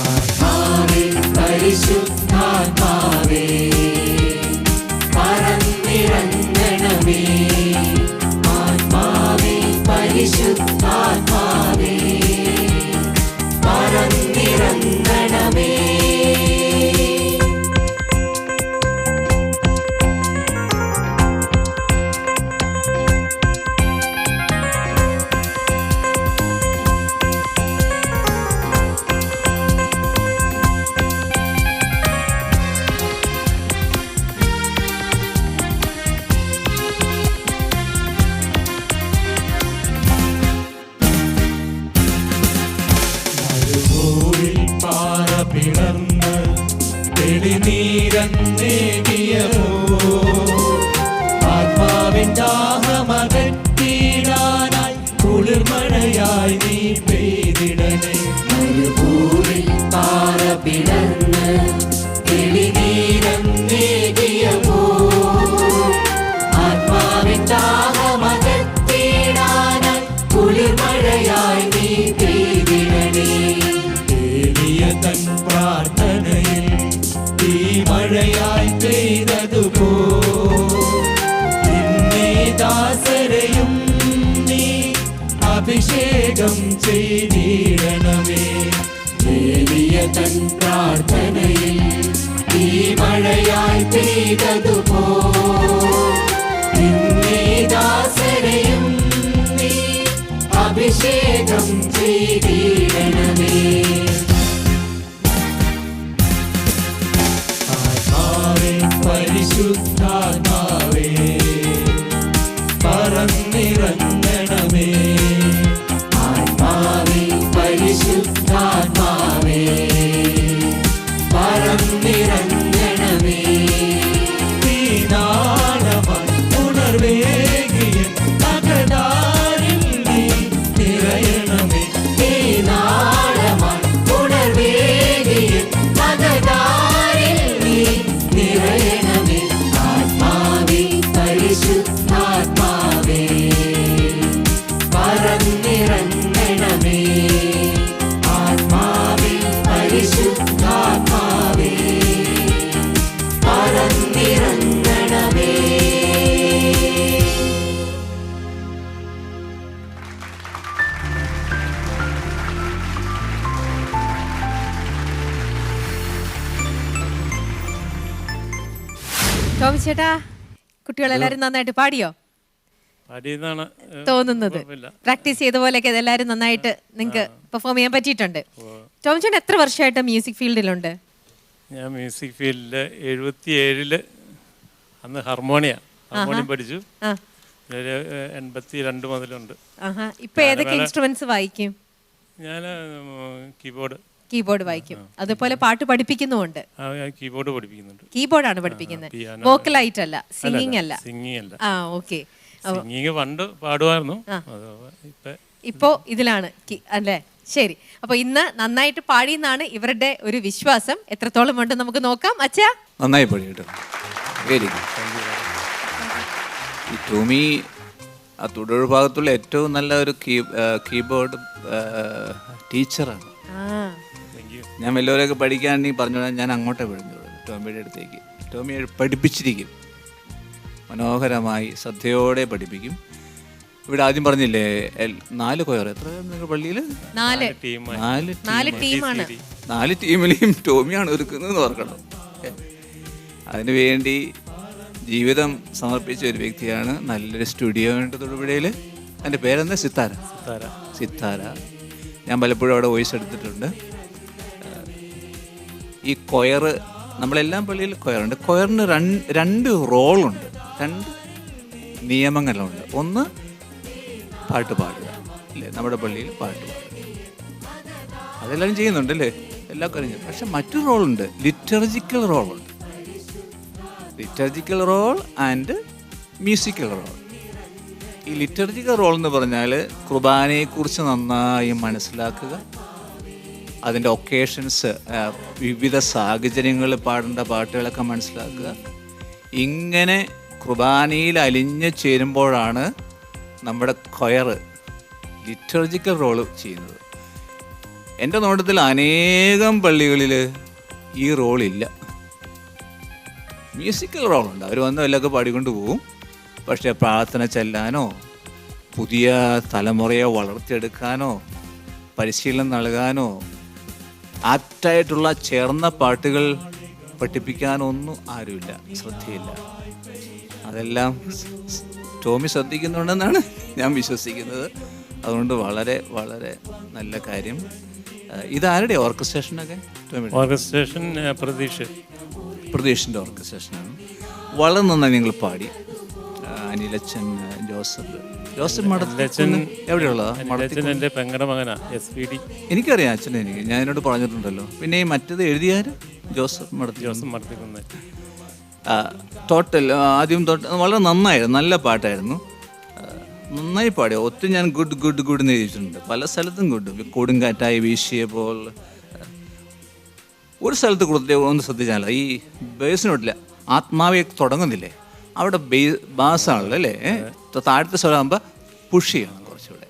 ആത്മാവേ പരിശുദ്ധാത്മാവേ പറന്നിറങ്ങണമേ ആത്മാവേ പരിശുദ്ധാത്മാവേ പറന്നിറങ്ങണമേ മരുഭൂവിൽ പാറ പിളർന്ന് തെളിനീരന്നേകിയവോ ആത്മാവിൻ ദാഹമകറ്റിടാനായി കുളിർമഴയായി നീ പെയ്തിടണേ മരുഭൂവിൽ പാറ പിളർന്ന് തെളിനീരന്നേകിയവോ ആത്മാവിൻ ദാഹമകറ്റിടാനായി കുളിർമഴയായി നീ പെയ്തിടണേ ഏലിയ തൻ പ്രാർത്ഥനയിൽ ഈ മഴയായി പെയ്തതുപോ നിന്നെ ദാസരെയും നീ അഭിഷേകം ചെയ്തിടണമേ ഏലിയ തൻ പ്രാർത്ഥനയിൽ ഈ മഴയായി പെയ്തതുപോ നിന്നെ ദാസരെയും നീ അഭിഷേകം ചെയ്തിടണമേ ആത്മാവേ പരിശുദ്ധാത്മാവേ പറന്നിറങ്ങണമേ ആത്മാവേ പരിശുദ്ധാത്മാവേ പറന്നിറങ്ങണമേ ഈ നാളമായി ഉണർവേകിയൻ അകതാരിൽ നീ നിറയണമേ ഈ നാളമായി ഉണർവേകിയൻ അകതാരിൽ നീ നിറയണമേ ആത്മാവേ പരിശുദ്ധാത്മാവേ പറന്നിറങ്ങണമേ ആത്മാ ടോമി ചേട്ടാ, കുട്ടികളെല്ലാരും നന്നായിട്ട് പാടിയോ പാടിയെന്നാണ് തോന്നുന്നത്? പ്രാക്ടീസ് ചെയ്ത പോലെയൊക്കെ എല്ലാവരും നന്നായിട്ട് നിങ്ങൾക്ക് പെർഫോം ചെയ്യാൻ പറ്റിയിട്ടുണ്ട്. ടോമി ചേട്ടൻ എത്ര വർഷമായിട്ട് മ്യൂസിക് ഫീൽഡിലുണ്ട്? ഞാൻ മ്യൂസിക് ഫീൽഡിൽ 77 അന്ന് ഹാർമോണിയം പഠിച്ചു. 82 മുതലുണ്ട്. ഇപ്പൊ ഏതൊക്കെ ഇൻസ്ട്രുമെന്റ്സ് വായിക്കും? ഞാൻ കീബോർഡ് വായിക്കും. അതുപോലെ പാട്ട് പഠിപ്പിക്കുന്നുമുണ്ട്. കീബോർഡ് പഠിപ്പിക്കുന്നുണ്ട്. കീബോർഡാണ് പഠിപ്പിക്കുന്നത്, വോക്കലായിട്ട് അല്ല, സിംഗിങ് അല്ല. ഓക്കെ. സിംഗിങ് പണ്ട് പാടുമായിരുന്നു, ഇപ്പോ ഇതിലാണ് അല്ലേ? ശരി. അപ്പൊ ഇന്ന് നന്നായിട്ട് പാടിയെന്നാണ് ഇവരുടെ ഒരു വിശ്വാസം. എത്രത്തോളം ഉണ്ട് നമുക്ക് നോക്കാം. അച്ഛാ, നന്നായി പാടി കേട്ടോ. Very good. ഈ ടോമി ആ തുടർ ഭാഗത്തുള്ള ഏറ്റവും നല്ല ഒരു കീബോർഡ് ടീച്ചറാണ്. ഞാൻ വല്ലവരൊക്കെ പഠിക്കാണെങ്കിൽ പറഞ്ഞോളാം, ഞാൻ അങ്ങോട്ടേ വിടുന്നു ടോമിയുടെ അടുത്തേക്ക്. ടോമിയെ പഠിപ്പിച്ചിരിക്കും, മനോഹരമായി ശ്രദ്ധയോടെ പഠിപ്പിക്കും. ഇവിടെ ആദ്യം പറഞ്ഞില്ലേ 4 കൊയർ, എത്ര നിങ്ങൾ പള്ളിയിൽ? 4 ടീമാണ്. 4 ടീമിനെയും ടോമിയാണ് ഒരുക്കുന്നതെന്ന് ഓർക്കണം. അതിനുവേണ്ടി ജീവിതം സമർപ്പിച്ച ഒരു വ്യക്തിയാണ്. നല്ലൊരു സ്റ്റുഡിയോ ഉണ്ട് തൊടുപുഴയിൽ. എൻ്റെ പേരെന്താ? സിത്താര. ഞാൻ പലപ്പോഴും അവിടെ വോയിസ് എടുത്തിട്ടുണ്ട്. ഈ കൊയർ, നമ്മളെല്ലാം പള്ളിയിൽ കൊയറുണ്ട്. കൊയറിന് 2 റോളുണ്ട്, 2 നിയമങ്ങളുണ്ട്. ഒന്ന് പാട്ട് പാടുക അല്ലേ, നമ്മുടെ പള്ളിയിൽ പാട്ട് പാടുക, അതെല്ലാവരും ചെയ്യുന്നുണ്ട് അല്ലേ, എല്ലാ കാര്യം. പക്ഷെ മറ്റൊരു റോളുണ്ട്, ലിറ്റർജിക്കൽ റോളുണ്ട്. Liturgical role and musical role. ഈ ലിറ്റർജിക്കൽ റോൾ എന്ന് പറഞ്ഞാൽ കുർബാനയെക്കുറിച്ച് നന്നായി മനസ്സിലാക്കുക, അതിൻ്റെ ഒക്കേഷൻസ്, വിവിധ സാഹചര്യങ്ങളിൽ പാടേണ്ട പാട്ടുകളൊക്കെ മനസ്സിലാക്കുക. ഇങ്ങനെ കുർബാനയിൽ അലിഞ്ഞു ചേരുമ്പോഴാണ് നമ്മുടെ കൊയർ ലിറ്റർജിക്കൽ റോള് ചെയ്യുന്നത്. എൻ്റെ നോട്ടത്തിൽ അനേകം പള്ളികളിൽ ഈ റോളില്ല. മ്യൂസിക്കൽ റോളുണ്ട്, അവർ വന്ന് വല്ലതൊക്കെ പാടിക്കൊണ്ട് പോകും. പക്ഷേ പ്രാർത്ഥന ചെല്ലാനോ പുതിയ തലമുറയെ വളർത്തിയെടുക്കാനോ പരിശീലനം നൽകാനോ ആപ്റ്റായിട്ടുള്ള ചേർന്ന പാട്ടുകൾ പഠിപ്പിക്കാനൊന്നും ആരുമില്ല, ശ്രദ്ധയില്ല. അതെല്ലാം ടോമി ശ്രദ്ധിക്കുന്നുണ്ടെന്നാണ് ഞാൻ വിശ്വസിക്കുന്നത്. അതുകൊണ്ട് വളരെ വളരെ നല്ല കാര്യം. ഇതാരുടെ ഓർക്കസ്ട്രേഷനൊക്കെ? ഓർക്കസ്ട്രേഷൻ പ്രതീഷിൻ്റെ ഓർക്കസ്ട്രേഷനാണ്. വളരെ നന്നായി നിങ്ങൾ പാടി. അനിലച്ചൻ, ജോസഫ് മഠത്തിലച്ചൻ എവിടെയുള്ളതാ? എൻ്റെ പെങ്ങളുടെ മകനാ, SPD. എനിക്കറിയാം അച്ഛനെ, ഞാൻ എന്നോട് പറഞ്ഞിട്ടുണ്ടല്ലോ. പിന്നെ ഈ മറ്റേത് എഴുതിയാൽ ജോസഫ് മഠത്തിൽ. ടോട്ടൽ ആദ്യം തൊട്ട് വളരെ നന്നായിരുന്നു, നല്ല പാട്ടായിരുന്നു, നന്നായി പാടി. ഒത്തിരി ഞാൻ ഗുഡ് ഗുഡ് ഗുഡ് എന്ന് എഴുതിയിട്ടുണ്ട്, പല സ്ഥലത്തും ഗുഡ്. കൊടുങ്കാറ്റായി വീശിയപ്പോൾ ഒരു സ്ഥലത്ത് കൊടുത്തേ ഒന്ന് ശ്രദ്ധിച്ചാൽ ഈ ബേസിനോട്ടില്ല, ആത്മാവെ തുടങ്ങുന്നില്ലേ, അവിടെ ബാസാണല്ലോ അല്ലേ, താഴത്തെ സ്വരമാകുമ്പോൾ പുഷ് ചെയ്യണം കുറച്ചുകൂടെ.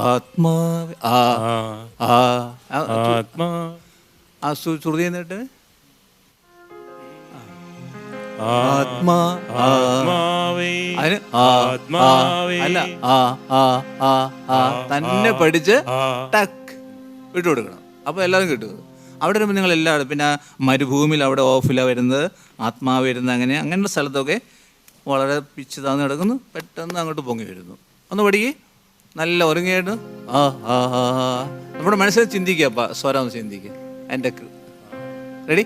ആത്മാവെ ആ ശ്രുതി എന്നിട്ട് തന്നെ പഠിച്ച് ടക്ക് വിട്ടുകൊടുക്കണം. അപ്പോൾ എല്ലാവരും കിട്ടും. അവിടെ വരുമ്പോൾ നിങ്ങൾ എല്ലാവരും, പിന്നെ മരുഭൂമിയിൽ അവിടെ ഓഫിലാണ് വരുന്നത്, ആത്മാവ് വരുന്നത്, അങ്ങനെയുള്ള സ്ഥലത്തൊക്കെ വളരെ പിച്ച് താന്ന് കിടക്കുന്നു, പെട്ടെന്ന് അങ്ങോട്ട് പൊങ്ങി വരുന്നു. ഒന്ന് പഠിക്കേ, നല്ല ഒരുങ്ങിയിട്ട് നമ്മുടെ മനസ്സിൽ ചിന്തിക്കുക, സ്വരം ഒന്ന് ചിന്തിക്കുക. എൻ്റെ റെഡി?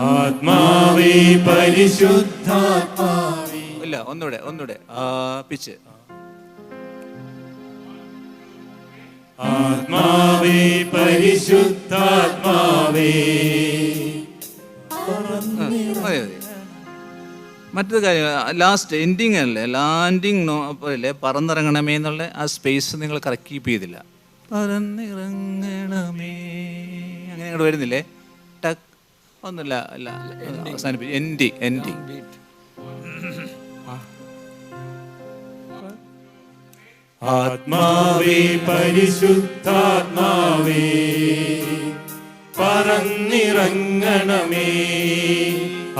ആത്മാവേ പരിശുദ്ധാത്മാവേ. ഇല്ല, ഒന്നുകൂടെ പിച്ച്. ആത്മാവേ പരിശുദ്ധാത്മാവേ. മറ്റൊരു കാര്യം, ലാസ്റ്റ് എൻഡിങ് അല്ലേ, ലാൻഡിങ് അല്ലേ, പറന്നിറങ്ങണമേ എന്നുള്ള ആ സ്പേസ് നിങ്ങൾ കറക്റ്റ് കീപ്പ് ചെയ്തില്ല. പറന്നിറങ്ങണമേ അങ്ങനെ അങ്ങോട്ട് വരുന്നില്ലേ, ടക്ക് ഒന്നുമില്ല, അല്ല അവസാനിപ്പിച്ചു. എൻഡിങ് ആത്മാവേ പരിശുദ്ധാത്മാവേ പറന്നിറങ്ങണമേ.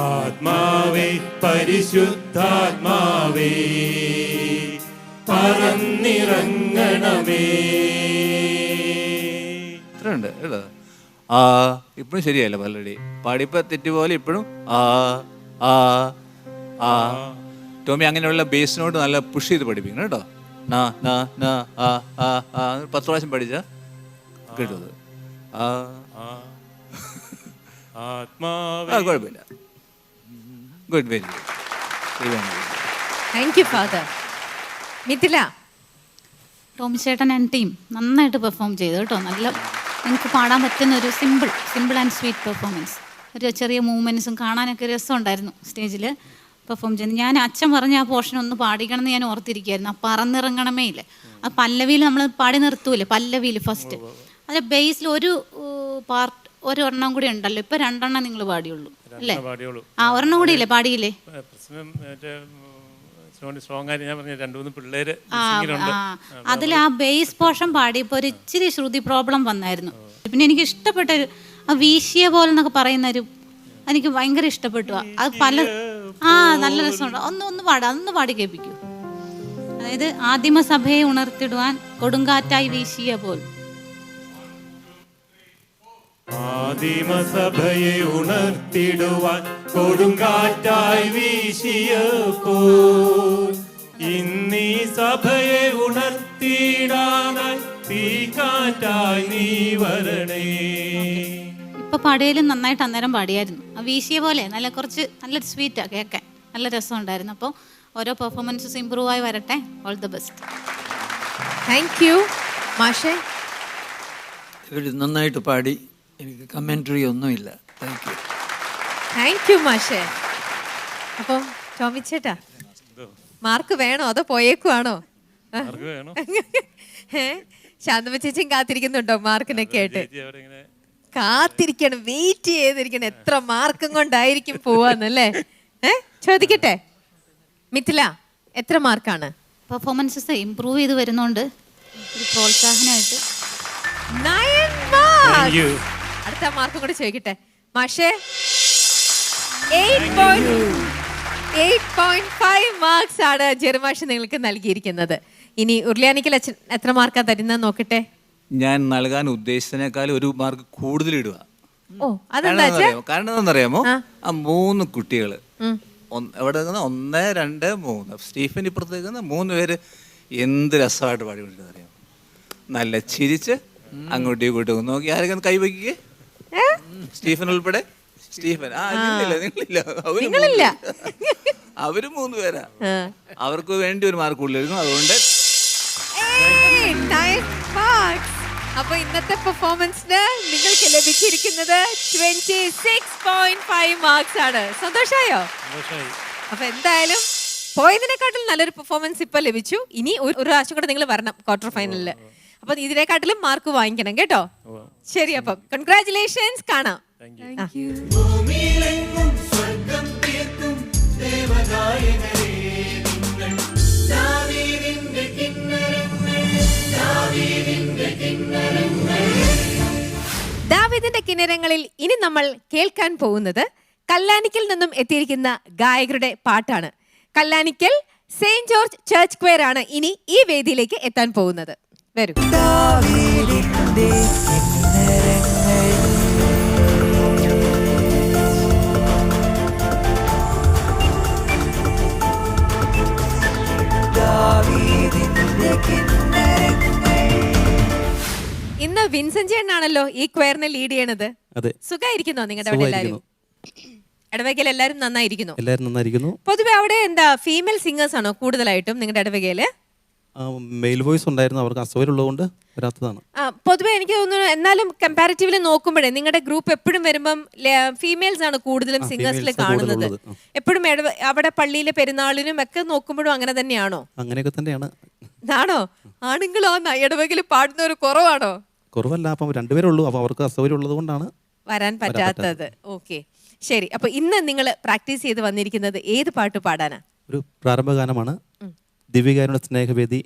ആത്മാവേ പരിശുദ്ധാത്മാവേ പറന്നിറങ്ങണമേ. ഇത്രയുണ്ട് കേട്ടോ. ആ ഇപ്പോഴും ശരിയല്ല പല്ലടി. പാടിയപ്പോൾ തെറ്റുപോലെ ഇപ്പോഴും ആ ആ ആ. ടോമി അങ്ങനെയുള്ള ബേസ് നോട്ട് നല്ല പുഷ് ചെയ്ത് പഠിപ്പിക്കണം കേട്ടോ. നാ നാ നാ ആ ആ ആ 10 പ്രാവശ്യം പഠിച്ചാൽ കിട്ടുന്നത്. ആ ആത്മാവേ ആ കുഴപ്പമില്ല. Good, very good. Thank you father. Mithila, Tommy ചേട്ടൻ ആൻഡ് ടീം നന്നായിട്ട് പെർഫോം ചെയ്തു കേട്ടോ. നല്ല നിങ്ങൾക്ക് പാടാൻ പറ്റുന്ന ഒരു സിമ്പിൾ ആൻഡ് സ്വീറ്റ് പെർഫോമൻസ്. ഒരു ചെറിയ മൂവ്മെൻറ്റ്സും കാണാനൊക്കെ രസമുണ്ടായിരുന്നു സ്റ്റേജിൽ പെർഫോം ചെയ്യുന്നത്. ഞാൻ അച്ഛൻ പറഞ്ഞ ആ പോർഷൻ ഒന്ന് പാടിക്കണം എന്ന് ഞാൻ ഓർത്തിരിക്കുകയായിരുന്നു. ആ പറന്നിറങ്ങണമേ ഇല്ലേ, ആ പല്ലവിയിൽ നമ്മൾ പാടി നിർത്തൂലേ, പല്ലവിയിൽ ഫസ്റ്റ് അതിൽ ബേസിൽ ഒരു പാർട്ട് ഒരെണ്ണം കൂടി ഉണ്ടല്ലോ. ഇപ്പം 2 എണ്ണം നിങ്ങൾ പാടിയുള്ളൂ അല്ലേ? ആ ഒരെണ്ണം കൂടി ഇല്ലേ പാടിയില്ലേ? പ്രശ്നം സ്ട്രോങ് ആയിട്ട് ഞാൻ പറഞ്ഞു 2-3 പിള്ളേര് അതിൽ ആ ബേസ് പോർഷൻ പാടിയപ്പോൾ ഒരു ഇച്ചിരി ശ്രുതി പ്രോബ്ലം വന്നായിരുന്നു. പിന്നെ എനിക്ക് ഇഷ്ടപ്പെട്ട ഒരു ആ വീശിയ പോലെ എന്നൊക്കെ പറയുന്ന ഒരു എനിക്ക് ഭയങ്കര ഇഷ്ടപ്പെട്ടു. അത് നല്ല രസമുണ്ട്. ഒന്ന് പാടി കേൾപ്പിക്കൂ. അതായത് ആദിമസഭയെ ഉണർത്തിടുവാൻ കൊടുങ്കാറ്റായി വീശിയ പോൽ. ആദിമസഭയെ ഉണർത്തിടുവാൻ കൊടുങ്കാറ്റായി വീശിയപ്പോ ഇന്നീ സഭയെ ഉണർത്തിടാനായി തീക്കാറ്റായി നീ വരണേ. ഇപ്പൊ പാടിയാലും നന്നായിട്ട് അന്നേരം പാടിയായിരുന്നു. ആ വീശിയ പോലെ നല്ലൊരു സ്വീറ്റാ കേൾക്കാൻ, നല്ല രസമുണ്ടായിരുന്നു. അപ്പോൾ ഓരോ പെർഫോമൻസസ് ഇമ്പ്രൂവ് ആയി വരട്ടെ. All the best. Thank you മാഷേ. ഇവർ നന്നായിട്ട് പാടി. എനിക്ക് കമൻട്രി ഒന്നുമില്ല. താങ്ക് യു മാഷേ. അപ്പോൾ ടോമി ചേട്ടാ, മാർക്ക് വേണോ അതോ പോയേക്കുവാണോ? ശാന്തമ്മ ചേച്ചിയും കാത്തിരിക്കുന്നുണ്ടോ മാർക്കിനൊക്കെ ആയിട്ട്? കാത്തിരിക്കണം, വെയിറ്റ് ചെയ്തിരിക്കണം എത്ര മാർക്കും കൊണ്ടായിരിക്കും പോവാന്നല്ലേ. ചോദിക്കട്ടെ മിഥില, എത്ര മാർക്കാണ്? പെർഫോമൻസസ് ഇമ്പ്രൂവ് ചെയ്ത് വരുന്നോണ്ട് ഒരു പ്രോത്സാഹനമായിട്ട് 9 മാർക്ക്. അടുത്ത മാർക്കും കൂടെ ചോദിക്കട്ടെ മാഷേ. 8.5 മാർക്സ് ആണ് ജെറുമാഷ് നിങ്ങൾക്ക് നൽകിയിരിക്കുന്നത്. ഇനി ഉരുളിയാനിക്കൽ അച്ഛൻ എത്ര മാർക്കാ തരുന്നത് നോക്കട്ടെ. ഞാൻ നൽകാൻ ഉദ്ദേശിച്ചതിനേക്കാൾ ഒരു മാർക്ക് കൂടുതൽ ഇടുക. ഓ അതെന്താ? കാരണം എന്താണെന്നറിയാമോ? ആ 3 കുട്ടികൾ എവിടെ 1, 2, 3 സ്റ്റീഫൻ ഇപ്പുറത്തേക്ക് 3 പേര് എന്ത് രസമായിട്ട് പാടിക്കൊണ്ടിരുന്നത് അറിയാമോ? നല്ല ചിരിച്ച് അങ്ങോട്ടും ഇങ്ങോട്ടും നോക്കി. ആരെങ്കിലും കൈ വയ്ക്കേ? സ്റ്റീഫൻ ഉൾപ്പെടെ. സ്റ്റീഫൻ നിങ്ങളില്ല, അവര് 3 പേരാ. അവർക്ക് വേണ്ടി ഒരു മാർക്ക് കൂടുതലായിരിക്കും. അതുകൊണ്ട് അപ്പൊ ഇന്നത്തെ പെർഫോമൻസിന് നിങ്ങൾക്ക് ലഭിച്ചിരിക്കുന്നത് 26.5 മാർക്സ് ആണ്. സന്തോഷായോ? അപ്പൊ എന്തായാലും പോയതിനെക്കാട്ടിലും നല്ലൊരു പെർഫോമൻസ് ഇപ്പൊ ലഭിച്ചു. ഇനി ഒരു പ്രാവശ്യം കൂടെ നിങ്ങൾ വരണം ക്വാർട്ടർ ഫൈനലില്. അപ്പൊ ഇതിനെക്കാട്ടിലും മാർക്ക് വാങ്ങിക്കണം കേട്ടോ. ശരി, അപ്പം കൺഗ്രാറ്റുലേഷൻസ്. കാണാം. ദാവീദിന്റെ കിന്നരങ്ങളിൽ ഇനി നമ്മൾ കേൾക്കാൻ പോകുന്നത് കല്ലാനിക്കൽ നിന്നും എത്തിയിരിക്കുന്ന ഗായകരുടെ പാട്ടാണ്. Kallanikkal Saint George church choir ആണ് ഇനി ഈ വേദിയിലേക്ക് എത്താൻ പോകുന്നത്. വരൂ. ഇന്ന് വിൻസെന്റ് ചേട്ടനാണല്ലോ ഈ ക്വയറിനെ ലീഡ് ചെയ്യണത്. സുഖമായിരിക്കുന്നോ നിങ്ങളുടെ അവിടെ എല്ലാവരും? ഇടവകയിൽ എല്ലാവരും നന്നായിരിക്കുന്നു. പൊതുവെ അവിടെ എന്താ ഫീമെയിൽ സിംഗേഴ്സ് ആണോ കൂടുതലായിട്ടും നിങ്ങളുടെ ഇടവകയില്? മെയിൽ വോയിസ് ഉണ്ടായിരുന്നു, അവർക്ക് അസൗകര്യമുള്ളതുകൊണ്ട് വരാത്തതാണ്. പൊതുവെ എനിക്ക് തോന്നുന്നു എന്നാലും കമ്പാരിറ്റീവ്ലി നോക്കുമ്പോഴേ നിങ്ങളുടെ ഗ്രൂപ്പ് എപ്പോഴും വരുമ്പം ഫീമെയിൽസ് ആണ് കൂടുതലും സിംഗേഴ്സിൽ കാണുന്നത്. എപ്പോഴും അവിടെ പള്ളിയിലെ പെരുന്നാളിനും ഒക്കെ നോക്കുമ്പോഴും അങ്ങനെ തന്നെയാണോ? അങ്ങനെയൊക്കെ തന്നെയാണ്. ആണോ? ആണുങ്ങളോ ഇടവകയിൽ പാടുന്നവർ കുറവാണോ? കുറവല്ല, അപ്പം 2 പേരേ ഉള്ളൂ. അപ്പൊ അവർക്ക് അസൗകര്യം ഉള്ളത് കൊണ്ടാണ് വരാൻ പറ്റാത്തത്. ഓക്കെ, ശരി. അപ്പൊ ഇന്ന് നിങ്ങൾ പ്രാക്ടീസ് ചെയ്ത് വന്നിരിക്കുന്നത് ഏത് പാട്ട് പാടാനാ? ഒരു പ്രാരംഭഗാനമാണ്, ദിവ്യകാരുണ്യ സ്നേഹവേദി.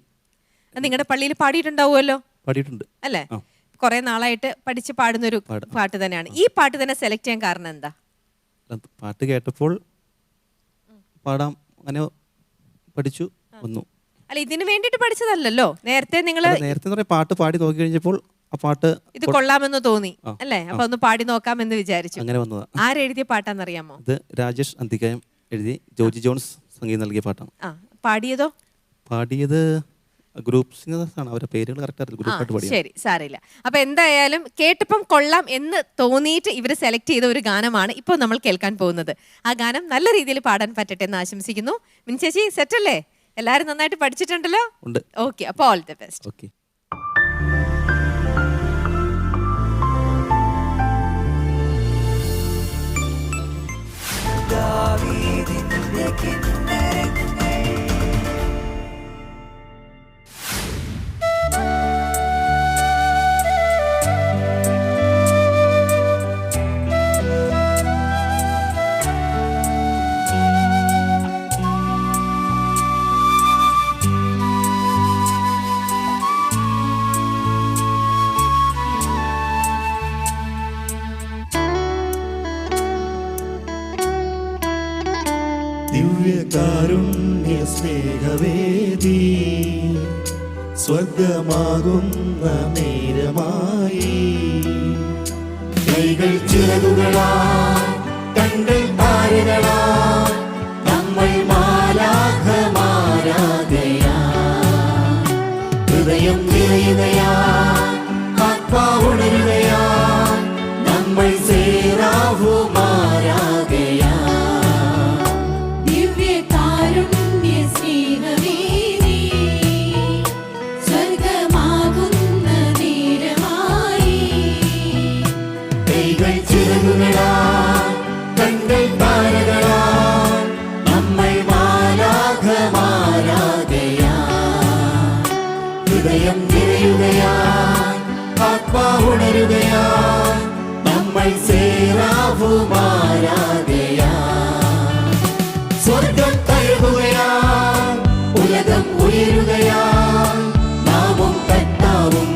നിങ്ങളുടെ പള്ളിയിൽ പാടിയിട്ടുണ്ടാവുമല്ലോ? പാടിയിട്ടുണ്ട് അല്ലേ? കുറെ നാളായിട്ട് പഠിച്ച് പാടുന്ന ഒരു പാട്ട് തന്നെയാണ്. ഈ പാട്ട് തന്നെ സെലക്ട് ചെയ്യാൻ കാരണം എന്താ? പാട്ട് കേട്ടപ്പോൾ പാടാം, അങ്ങനെ പഠിച്ചു വന്നു. അല്ല, ഇതിന് വേണ്ടിട്ട് പഠിച്ചതല്ലോ. നേരത്തെ നേരത്തെ പാട്ട് പാടി നോക്കി കഴിഞ്ഞപ്പോൾ ആ പാട്ട് ഇത് കൊള്ളാമെന്ന് തോന്നി അല്ലേ? അപ്പൊ ഒന്ന് പാടി നോക്കാമെന്ന് വിചാരിച്ചു. അങ്ങനെ വന്നതാ. ആരെഴുതിയ പാട്ടാന്നറിയാമോ? ഇത് രാജേഷ് അന്തിക്കയം എഴുതി ജോജി ജോൺസ് സംഗീതം നൽകിയ പാട്ടാണ്. പാടിയതോ? പാടിയത് ഗ്രൂപ്പ് സിംഗേഴ്സ് ആണ്. അവരുടെ പേരുകൾ കറക്റ്റ് ഗ്രൂപ്പായിട്ട് പാടി. ശരി, സാറില്ല. അപ്പൊ എന്തായാലും കേട്ടപ്പം കൊള്ളാം എന്ന് തോന്നിയിട്ട് ഇവര് സെലക്ട് ചെയ്ത ഒരു ഗാനമാണ് ഇപ്പോൾ നമ്മൾ കേൾക്കാൻ പോകുന്നത്. ആ ഗാനം നല്ല രീതിയിൽ പാടാൻ പറ്റട്ടെ എന്ന് ആശംസിക്കുന്നു. മിൻചേച്ചി സെറ്റ് അല്ലേ? എല്ലാരും നന്നായിട്ട് പഠിച്ചിട്ടുണ്ടല്ലോ? ഉണ്ട്. ഓക്കെ, അപ്പോൾ ഓൾ ദി ബെസ്റ്റ്. ഓക്കെ. ദിവ്യകാരുണ്യ സ്നേഹവേദി സ്വർഗമാകുന്ന നേരമായി കൈകൾ ചിറകുകളാ കണ്കൾ താരകളാ നമ്മൾ മാലാഖമാരാകയാ ഹൃദയം നിറയുകയാ ആത്മാവുണരുകയാ നമ്മൾ സേറാഹുമാരാകയാ കണ്കൾ താരകളാ നമ്മൾ മാലാഖമാരാകയാ ഹൃദയം നിറയുകയാ ആത്മാവുണരുകയാ നമ്മൾ സേറാഹുമാരാകയാ സ്വർഗം തഴുകുകയാ ഉലകം ഉയരുകയാ നാമും കർത്താവും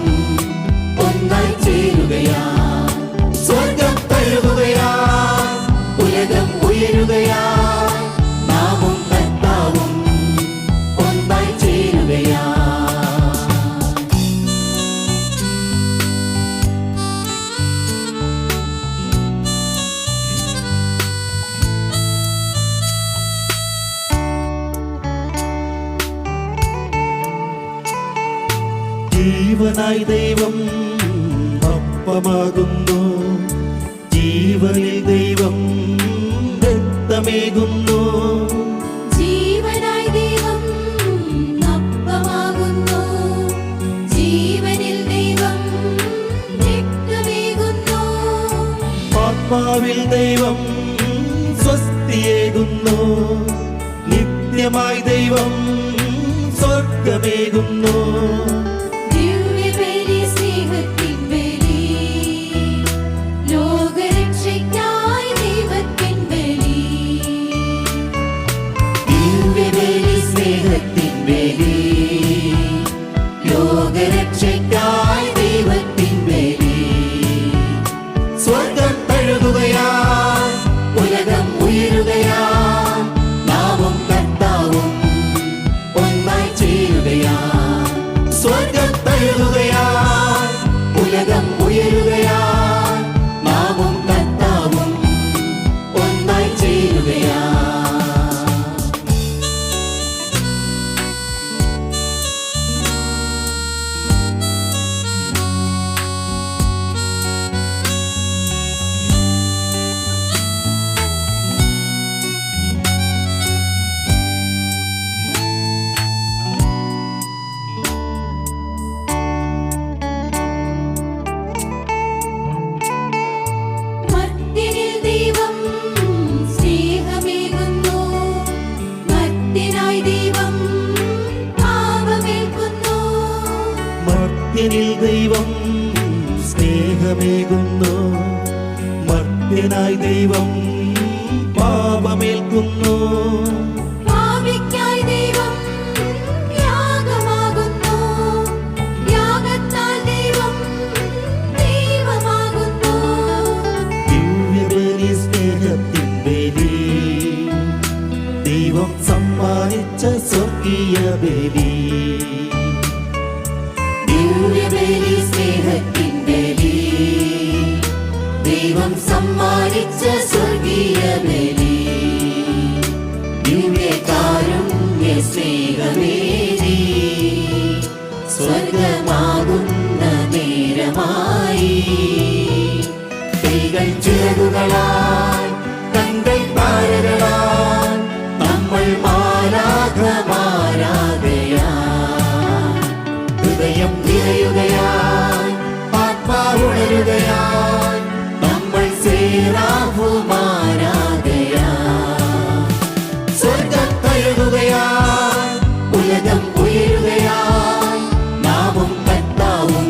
ഒന്നായി ചേരുകയാ സ്വർഗം തഴുകുകയാ ഉലകം ഉയരുകയാ നാമും കർത്താവും ഒന്നായി ചേരുകയാ ജീവനായി ദൈവം അപ്പമാകുന്നു ജീവനിൽ ദൈവം രക്തമേകുന്നു ജീവനായി ദൈവം അപ്പമാകുന്നു ജീവനിൽ ദൈവം രക്തമേകുന്നു ആത്മാവിൽ ദൈവം സ്വസ്തിയേകുന്നു നിത്യമായി ദൈവം സ്വർഗമേകുന്നു ലോകരക്ഷയ്ക്കായി ദൈവത്തിൻ ബലി സ്വർഗം തഴുകുകയാ ഉലകം ഉയരുകയാ നാമും കർത്താവും ഒന്നായി ചേരുകയാ സ്വർഗം തഴുകുകയാ ഉലകം ഉയരുകയാ നാമും കർത്താവും ഒന്നായി ചേരുകയാ മർത്യനിൽ ദൈവം സ്നേഹമേകുന്നു മർത്യനായി ദൈവം പാപമേൽക്കുന്നു പാപിക്കായി ദൈവം യാഗമാകുന്നു യാഗത്താൽ ദൈവം ദൈവമാകുന്നു ദിവ്യബലി സ്നേഹത്തിൻ ബലി ദൈവം സമ്മാനിച്ച സ്വർഗീയ ബലി ദിവ്യബലി സ്നേഹത്തിൻ ചിറകുകളാൽ തങ്ങൾ താരകളാൽ നമ്മൾ മാലാഖമാരാകയാൽ ഹൃദയം നിറയുകയാൽ ആത്മാവുണരുകയാൽ നമ്മൾ സേറാഫുമാരാകയാൽ സ്വർഗം തഴുകുകയാൽ ഉലകം ഉയരുകയാൽ നാമും കർത്താവും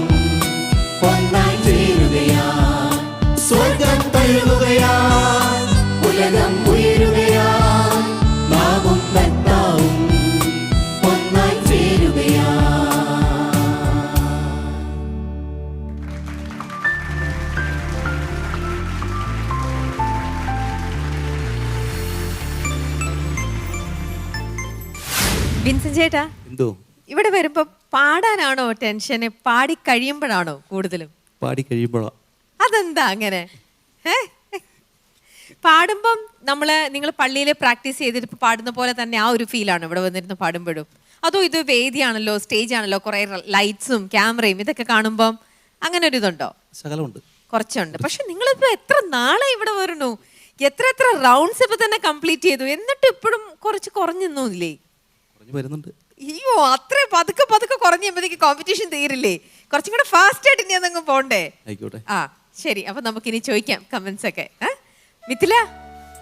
ഒന്നായി ചേരുകയാൽ സ്വർഗം തഴുകുകയാൽ ഉലകം ഉയരുകയാൽ നാമും കർത്താവും ഒന്നായി ചേരുകയാൽ. വിൻസൻ ചേട്ടാ, എന്തോ ഇവിടെ വരുമ്പോ പാടാനാണോ ടെൻഷന്, പാടി കഴിയുമ്പോഴാണോ കൂടുതലും? പാടി കഴിയുമ്പോഴാ. അതെന്താ അങ്ങനെ? പാടുമ്പം നിങ്ങൾ പള്ളിയിൽ പ്രാക്ടീസ് ചെയ്തിട്ട് പാടുന്ന പോലെ തന്നെ ആ ഒരു ഫീലാണ് ഇവിടെ വന്നിരുന്ന് പാടുമ്പോഴും? അതോ ഇത് വേദിയാണല്ലോ, സ്റ്റേജ് ആണല്ലോ, കുറെ ലൈറ്റ്സും ക്യാമറയും ഇതൊക്കെ കാണുമ്പം അങ്ങനെ ഒരു ഇതുണ്ടോ? ശകലമുണ്ട്, കുറച്ചുണ്ട്. പക്ഷെ നിങ്ങളിപ്പോ എത്ര നാളെ ഇവിടെ വരണു, എത്ര റൗണ്ട്സ് ഇപ്പൊ തന്നെ കംപ്ലീറ്റ് ചെയ്തു, എന്നിട്ട് ഇപ്പോഴും കുറച്ച് കുറഞ്ഞൊന്നുമില്ലേ? കുറഞ്ഞു വരുന്നുണ്ട്. അയ്യോ, അത്ര പതുക്കെ കുറഞ്ഞപ്പോഴത്തേക്ക് കോമ്പറ്റീഷൻ തീരില്ലേ? കുറച്ചും കൂടെ ഫാസ്റ്റ് ആയിട്ട് ഇനി അതങ്ങ് പോണ്ടേ? ആയിക്കോട്ടെ. ആ ശരി, അപ്പൊ നമുക്കിനി ചോദിക്കാം കമന്റ്സ് ഒക്കെ. മിഥില,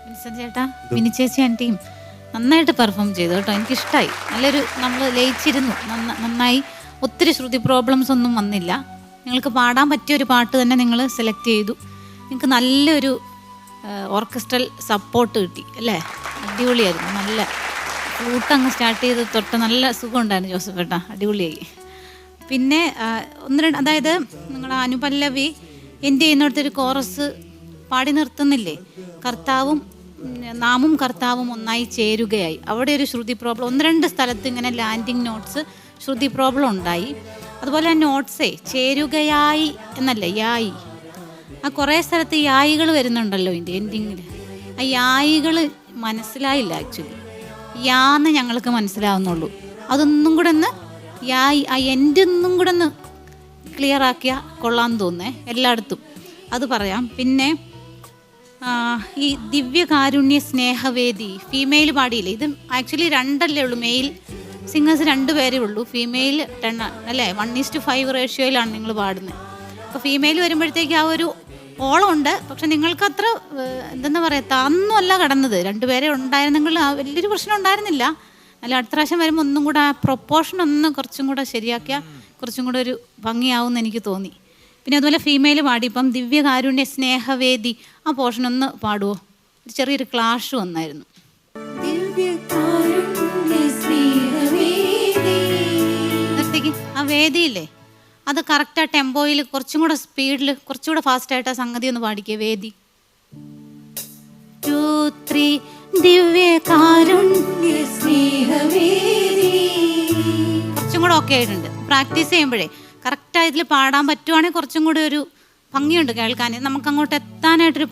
വിൻസൻ ചേട്ടാ, മിനി ചേച്ചി ആൻറ്റിയും നന്നായിട്ട് പെർഫോം ചെയ്തു കേട്ടോ. എനിക്കിഷ്ടമായി. നല്ലൊരു, നമ്മൾ ലയിച്ചിരുന്നു നന്നായി. ഒത്തിരി ശ്രുതി പ്രോബ്ലംസ് ഒന്നും വന്നില്ല. നിങ്ങൾക്ക് പാടാൻ പറ്റിയൊരു പാട്ട് തന്നെ നിങ്ങൾ സെലക്ട് ചെയ്തു. നിങ്ങൾക്ക് നല്ലൊരു ഓർക്കസ്ട്രൽ സപ്പോർട്ട് കിട്ടി അല്ലേ? അടിപൊളിയായിരുന്നു. നല്ല ഫ്ലൂട്ട് അങ്ങ് സ്റ്റാർട്ട് ചെയ്ത് തൊട്ട് നല്ല സുഖമുണ്ടായിരുന്നു ജോസഫ് ഏട്ടാ, അടിപൊളിയായി. പിന്നെ ഒന്ന് രണ്ട്, അതായത് നിങ്ങൾ അനുപല്ലവി എൻ്റെ ചെയ്യുന്നിടത്തൊരു കോറസ് പാടി നിർത്തുന്നില്ലേ, കർത്താവും നാമും കർത്താവും ഒന്നായി ചേരുകയായി. അവിടെ ഒരു ശ്രുതി പ്രോബ്ലം, ഒന്ന് രണ്ട് സ്ഥലത്ത് ഇങ്ങനെ ലാൻഡിങ് നോട്ട്സ് ശ്രുതി പ്രോബ്ലം ഉണ്ടായി. അതുപോലെ ആ നോട്ട്സേ ചേരുകയായി എന്നല്ലേ, യായി. ആ കുറേ സ്ഥലത്ത് യായികൾ വരുന്നുണ്ടല്ലോ ഇതിൻ്റെ എൻഡിങ്ങിൽ. ആ യായികൾ മനസ്സിലായില്ല ആക്ച്വലി. യാന്ന് ഞങ്ങൾക്ക് മനസ്സിലാവുന്നുള്ളൂ. അതൊന്നും കൂടെ ഒന്ന് യായി, ആ എൻ്റെ ഒന്നും കൂടെ ഒന്ന് ക്ലിയർ ആക്കിയാൽ കൊള്ളാമെന്ന് തോന്നുന്നേ എല്ലായിടത്തും. അത് പറയാം. പിന്നെ ഈ ദിവ്യകാരുണ്യ സ്നേഹവേദി ഫീമെയിൽ പാടിയില്ലേ, ഇത് ആക്ച്വലി 2 ഉള്ളൂ, മെയിൽ സിംഗേഴ്സ് 2 പേരേ ഉള്ളൂ, ഫീമെയിൽ 10 അല്ലേ, 1:5 റേഷ്യോയിലാണ് നിങ്ങൾ പാടുന്നത്. അപ്പോൾ ഫീമെയിൽ വരുമ്പോഴത്തേക്ക് ആ ഒരു ഓളമുണ്ട്. പക്ഷെ നിങ്ങൾക്ക് അത്ര എന്തെന്ന് പറയുക, താന്നല്ല കടന്നത്. 2 പേരെ ഉണ്ടായിരുന്നെങ്കിൽ ആ വലിയൊരു പ്രശ്നം ഉണ്ടായിരുന്നില്ല. അല്ല, അടുത്ത പ്രാവശ്യം വരുമ്പോൾ ഒന്നും കൂടെ ആ പ്രൊപ്പോർഷൻ ഒന്ന് കുറച്ചും കൂടെ ശരിയാക്കിയാൽ കുറച്ചും കൂടെ ഒരു ഭംഗിയാവുമെന്ന് എനിക്ക് തോന്നി. പിന്നെ അതുപോലെ ഫീമെയിൽ പാടി ഇപ്പം ദിവ്യകാരുണ്യ സ്നേഹവേദി ആ പോർഷൻ ഒന്ന് പാടുമോ? ഒരു ചെറിയൊരു ക്ലാഷ് വന്നായിരുന്നു. നിർത്തിക്ക്. ആ വേദിയില്ലേ, അത് കറക്റ്റ് ആ ടെമ്പോയിൽ കുറച്ചും കൂടെ സ്പീഡിൽ കുറച്ചുകൂടെ ഫാസ്റ്റായിട്ട് ആ സംഗതി ഒന്ന് പാടിക്കേ. വേദി 2 3 ദിവ്യകാരുണ്യ സ്നേഹവേദി. കുറച്ചും കൂടെ ഓക്കെ ആയിട്ടുണ്ട്. പ്രാക്ടീസ് ചെയ്യുമ്പോഴേ കറക്റ്റായി ഇതിൽ പാടാൻ പറ്റുവാണെങ്കിൽ കുറച്ചും കൂടെ ഒരു ഭംഗിയുണ്ട് കേൾക്കാൻ. നമുക്ക് അങ്ങോട്ട് എത്താനായിട്ടൊരു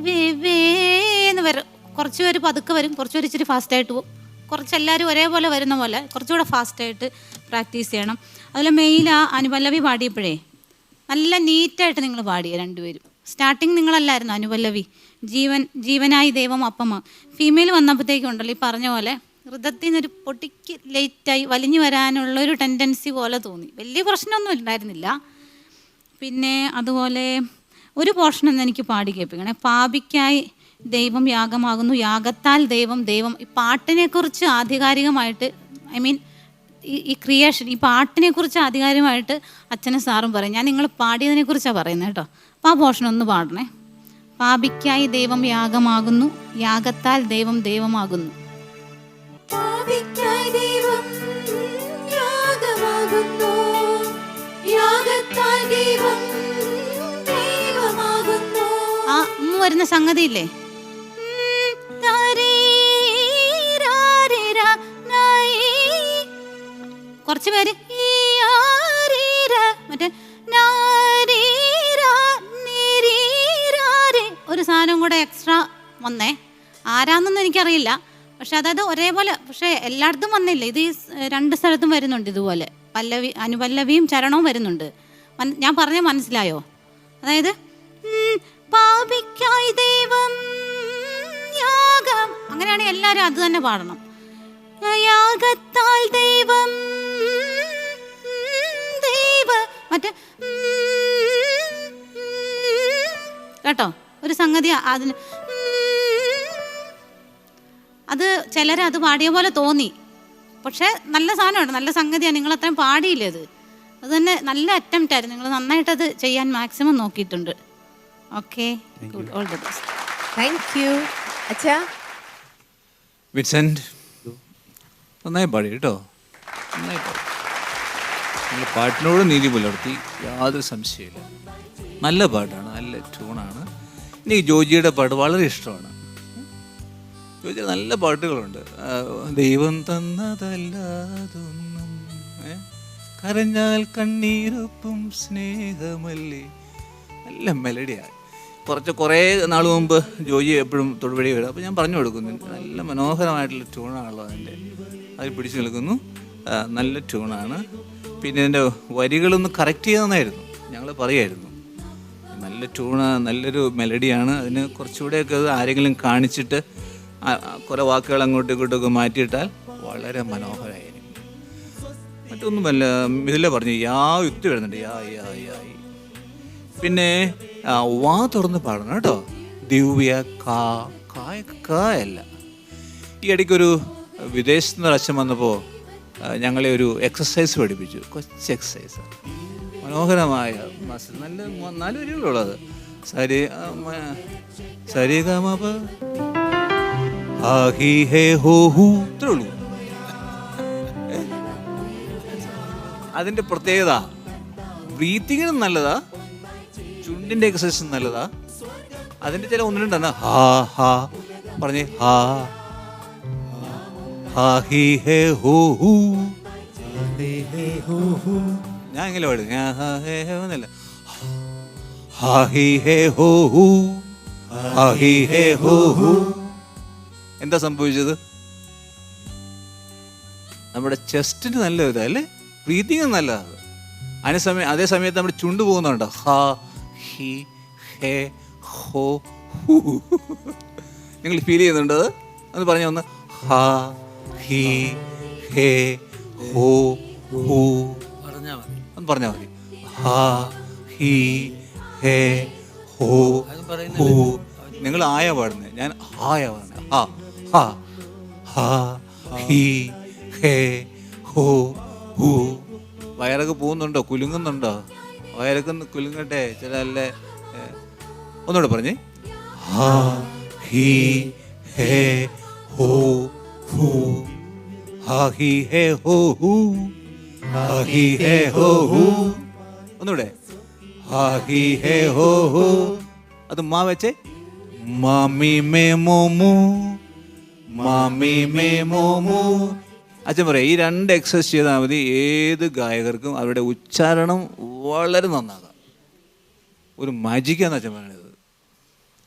വേന്ന് വരും. കുറച്ച് പേര് പതുക്കെ വരും, കുറച്ച് പേര് ഇച്ചിരി ഫാസ്റ്റായിട്ട് പോകും, കുറച്ചെല്ലാവരും ഒരേപോലെ വരുന്ന പോലെ കുറച്ചുകൂടെ ഫാസ്റ്റായിട്ട് പ്രാക്ടീസ് ചെയ്യണം. അതുപോലെ മെയിൽ ആ അനുപല്ലവി പാടിയപ്പോഴേ നല്ല നീറ്റായിട്ട് നിങ്ങൾ പാടിയ 2 പേരും. സ്റ്റാർട്ടിങ് നിങ്ങളല്ലായിരുന്നു അനുപല്ലവി, ജീവനായി ദൈവം അപ്പമ്മ. ഫീമെയിൽ വന്നപ്പോഴത്തേക്കും ഉണ്ടല്ലോ ഈ പറഞ്ഞ പോലെ ഹൃദയത്തിൽ നിന്നൊരു പൊട്ടിക്ക് ലേറ്റായി വലിഞ്ഞു വരാനുള്ളൊരു ടെൻഡൻസി പോലെ തോന്നി. വലിയ പ്രശ്നമൊന്നും ഉണ്ടായിരുന്നില്ല. പിന്നെ അതുപോലെ ഒരു പോർഷനൊന്നും എനിക്ക് പാടി കേൾപ്പിക്കണേ. പാപിക്കായി ദൈവം യാഗമാകുന്നു, യാഗത്താൽ ദൈവം. ഈ പാട്ടിനെക്കുറിച്ച് ആധികാരികമായിട്ട്, ഐ മീൻ ഈ ക്രിയേഷൻ, ഈ പാട്ടിനെക്കുറിച്ച് ആധികാരികമായിട്ട് അച്ഛനും സാറും പറയും. ഞാൻ നിങ്ങൾ പാടിയതിനെക്കുറിച്ചാണ് പറയുന്നത് കേട്ടോ. അപ്പോൾ ആ പോർഷൻ ഒന്ന് പാടണേ. പാപിക്കായി ദൈവം യാഗമാകുന്നു, യാഗത്താൽ ദൈവം ദൈവമാകുന്നു. ആ വരുന്ന സംഗതിയില്ലേ, കുറച്ച് പേര് മറ്റേ ഒരു സാധനം കൂടെ എക്സ്ട്രാ വന്നേ. ആരാന്നൊന്നും എനിക്കറിയില്ല. പക്ഷെ അതായത് ഒരേപോലെ, പക്ഷെ എല്ലായിടത്തും വന്നില്ല. ഇത് ഈ 2 സ്ഥലത്തും വരുന്നുണ്ട് ഇതുപോലെ. അനുപല്ലവിയും ചരണവും വരുന്നുണ്ട്. ഞാൻ പറഞ്ഞ മനസ്സിലായോ? അതായത് പാപിക്കായി ദൈവം യാഗം, അങ്ങനെയാണെങ്കിൽ എല്ലാവരും അത് തന്നെ പാടണം. യാഗത്താൽ ദൈവം മറ്റേ കേട്ടോ ഒരു സംഗതി അതിന് അത് ചിലര് അത് പാടിയ പോലെ തോന്നി, പക്ഷെ നല്ല സാധനമാണ്, നല്ല സംഗതിയാണ്. നിങ്ങൾ അത്രയും പാടിയില്ലേ അത് തന്നെ നല്ല അറ്റംപ്റ്റ് ആയിരുന്നു. നിങ്ങൾ നന്നായിട്ടത് ചെയ്യാൻ മാക്സിമം നോക്കിയിട്ടുണ്ട്. Okay, all the best. Thank U അച്ഛാ. വിൻസെന്റ് നന്നായി പാടി കേട്ടോ, നന്നായി പാടി. നിങ്ങൾ പാട്ടിനോട് നീതി പുലർത്തി, യാതൊരു സംശയമില്ല. നല്ല പാട്ടാണ്, നല്ല ട്യൂണാണ്. എനിക്ക് ജോജിയുടെ പാട്ട് വളരെ ഇഷ്ടമാണ്. ജോജിയുടെ നല്ല പാട്ടുകളുണ്ട്. ദൈവം തന്നതല്ലാതൊന്നും, കരഞ്ഞാൽ കണ്ണീരൊപ്പം സ്നേഹമല്ലേ, നല്ല മെലഡിയാണ്. കുറേ നാൾ മുമ്പ് ജോജി എപ്പോഴും തൊടുപടി വരും. അപ്പോൾ ഞാൻ പറഞ്ഞു കൊടുക്കുന്നു, നല്ല മനോഹരമായിട്ടുള്ള ട്യൂണാണല്ലോ അതിൻ്റെ, അതിൽ പിടിച്ചു നിൽക്കുന്നു. നല്ല ട്യൂണാണ്. പിന്നെ ഇതിൻ്റെ വരികളൊന്ന് കറക്റ്റ് ചെയ്യുന്നതായിരുന്നു, ഞങ്ങൾ പറയായിരുന്നു. നല്ല ട്യൂണ്, നല്ലൊരു മെലഡിയാണ്. അതിന് കുറച്ചുകൂടെയൊക്കെ ആരെങ്കിലും കാണിച്ചിട്ട് കുറേ വാക്കുകൾ അങ്ങോട്ടും ഇങ്ങോട്ടൊക്കെ മാറ്റിയിട്ടാൽ വളരെ മനോഹരമായിരിക്കും. മറ്റൊന്നുമല്ല, ഇതിലെ പറഞ്ഞു യുക്തി വരുന്നുണ്ട്, യായി. പിന്നെ വാ തുറന്ന് പാടണം കേട്ടോ. ദിവ്യ കായല്ല. ഈ ഇടയ്ക്കൊരു വിദേശത്ത് നിന്ന് അച്ഛൻ വന്നപ്പോൾ ഞങ്ങളെ ഒരു എക്സസൈസ് പഠിപ്പിച്ചു, കൊച്ചു എക്സസൈസ്, മനോഹരമായ മസിൽ, നല്ല 4 വരികളുള്ളത്. സരിഗമപ ഹി ഹേ ഹോ ഹു, ഇത്രേ ഉള്ളൂ. അതിൻ്റെ പ്രത്യേകത ബ്രീത്തിങ്ങിനും നല്ലതാ, ചുണ്ടിൻ്റെ എക്സസൈസും നല്ലതാ. അതിൻ്റെ ചില 1-2 ഹാ ഹാ പറഞ്ഞേ, ഹാ ഹാ ഹി ഹേ ഹോ ഹു. ഞാൻ എങ്ങനെ പാടും, ഒന്നല്ല, ഹാ ഹി ഹേ ഹോ ഹു, ഹാ ഹി ഹേ ഹോ ഹു. എന്താ സംഭവിച്ചത്? നമ്മുടെ ചെസ്റ്റിന് നല്ല ഇതാ അല്ലേ, ബ്രീതിങ് നല്ലതാണ്. അതേ സമയത്ത് നമ്മുടെ ചുണ്ട് പോകുന്നുണ്ടോ, ഹാ ഹി ഹേ ഹോ ഹു. നിങ്ങൾ ഫീൽ ചെയ്യുന്നുണ്ടോ? അത് പറഞ്ഞ ഒന്ന്, ഹാ ഹി ഹേ ഹോ ഹു ഒന്ന് പറഞ്ഞാൽ മതി. ഹാ ഹി ഹേ ഹോ ഹു. നിങ്ങൾ ആയാ പാടുന്നത്, ഞാൻ ഹായാ പാടുന്നത്. ഹാ ഹാ ഹാ ഹി ഹേ ഹോ ഹു. വയറൊക്കെ പോകുന്നുണ്ടോ, കുലുങ്ങുന്നുണ്ടോ? വയറൊക്കെ കുലുങ്ങട്ടെ. ചില നല്ല ഒന്നുകൂടെ പറഞ്ഞേ, ഹാ ഹി ഹേ ഹോ ഹു, ഹാ ഹി ഹേ ഹോ ഹു, ഹാ ഹി ഹേ ഹോ ഹു. ഒന്നുകൂടെ, ഹാ ഹി ഹേ ഹോ ഹു. അത് മാ വെച്ചേ, മാമി മേ മോമു, മാമി മേ മോമു. അച്ഛൻ പറയാം, ഈ 2 എക്സസൈസ് ചെയ്താൽ മതി, ഏത് ഗായകർക്കും അവരുടെ ഉച്ചാരണം വളരെ നന്നാകാം. ഒരു മാജിക്കാന്ന് അച്ഛൻ പറയണത്.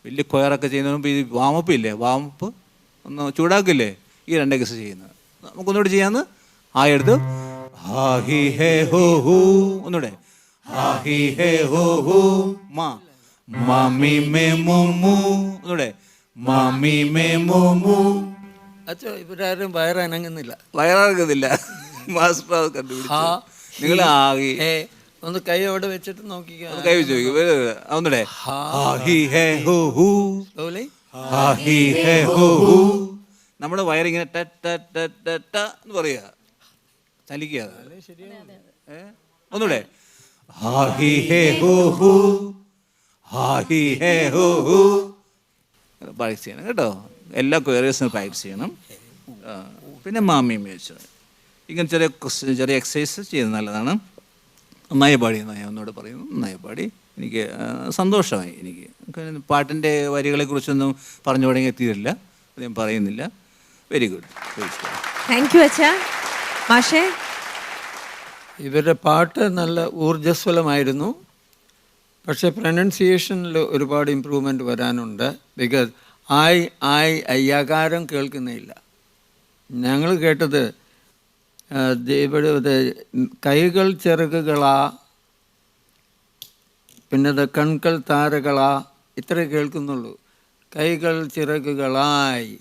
വലിയ കൊയറൊക്കെ ചെയ്യുന്നതിന് മുമ്പ് ഈ വാമപ്പ് ഇല്ലേ, വാമപ്പ് ഒന്ന് ചൂടാക്കില്ലേ, ഈ 2 എക്സസൈസ് ചെയ്യുന്നത്. നമുക്കൊന്നുകൂടെ ചെയ്യാന്ന്, എടുത്ത് ഹാ ഹി ഹേ ഹോ ഹു. ഒന്നുകൂടെ, ഹാ ഹി ഹേ ഹോ ഹു, മാമി മേ മോമു. ഒന്നുകൂടെ, മാമി മേ മോമു. അച്ഛോ, ഇവരാരും വയറനങ്ങുന്നില്ല, വയറിറങ്ങുന്നില്ല. മാസ്റ്റർ അത് കണ്ടുപിടിച്ചു. നിങ്ങൾ ഒന്ന് കൈ അവിടെ വെച്ചിട്ട് നോക്കിക്കോ, കൈ വെച്ച് നോക്കി. ഒന്നുകൂടെ, നമ്മുടെ വയറിങ്ങനെ എന്ന് പറയുക, ചലിക്കുക. ഒന്നുകൂടെ, പ്രാക്ടീസ് ചെയ്യണം കേട്ടോ. എല്ലാ ക്വയറേഴ്സിനും പ്രാക്ടീസ് ചെയ്യണം. പിന്നെ മാമിയും വെച്ചു ഇങ്ങനെ ചെറിയ എക്സസൈസ് ചെയ്യുന്നത് നല്ലതാണ്. നന്നായി പാടി, ഒന്നുകൂടെ പറയുന്നു, നന്നായി പാടി. എനിക്ക് സന്തോഷമായി. എനിക്ക് പാട്ടിൻ്റെ വരികളെക്കുറിച്ചൊന്നും പറഞ്ഞു തുടങ്ങി എത്തിയിട്ടില്ല, അത് ഞാൻ പറയുന്നില്ല. വെരി ഗുഡ്, താങ്ക് യു അച്ഛാ. മാഷേ, ഇവരുടെ പാട്ട് നല്ല ഊർജ്ജസ്വലമായിരുന്നു. പക്ഷേ പ്രൊനൗൺസിയേഷനിൽ ഒരുപാട് ഇമ്പ്രൂവ്മെൻറ്റ് വരാനുണ്ട്. ബിക്കോസ് അയ്യാകാരം കേൾക്കുന്നില്ല. ഞങ്ങൾ കേട്ടത് ഇവിടെ കൈകൾ ചിറകുകളാ, പിന്നെ കൺകൾ താരകളാ, ഇത്രേ കേൾക്കുന്നുള്ളൂ. കൈകൾ ചിറകുകളായി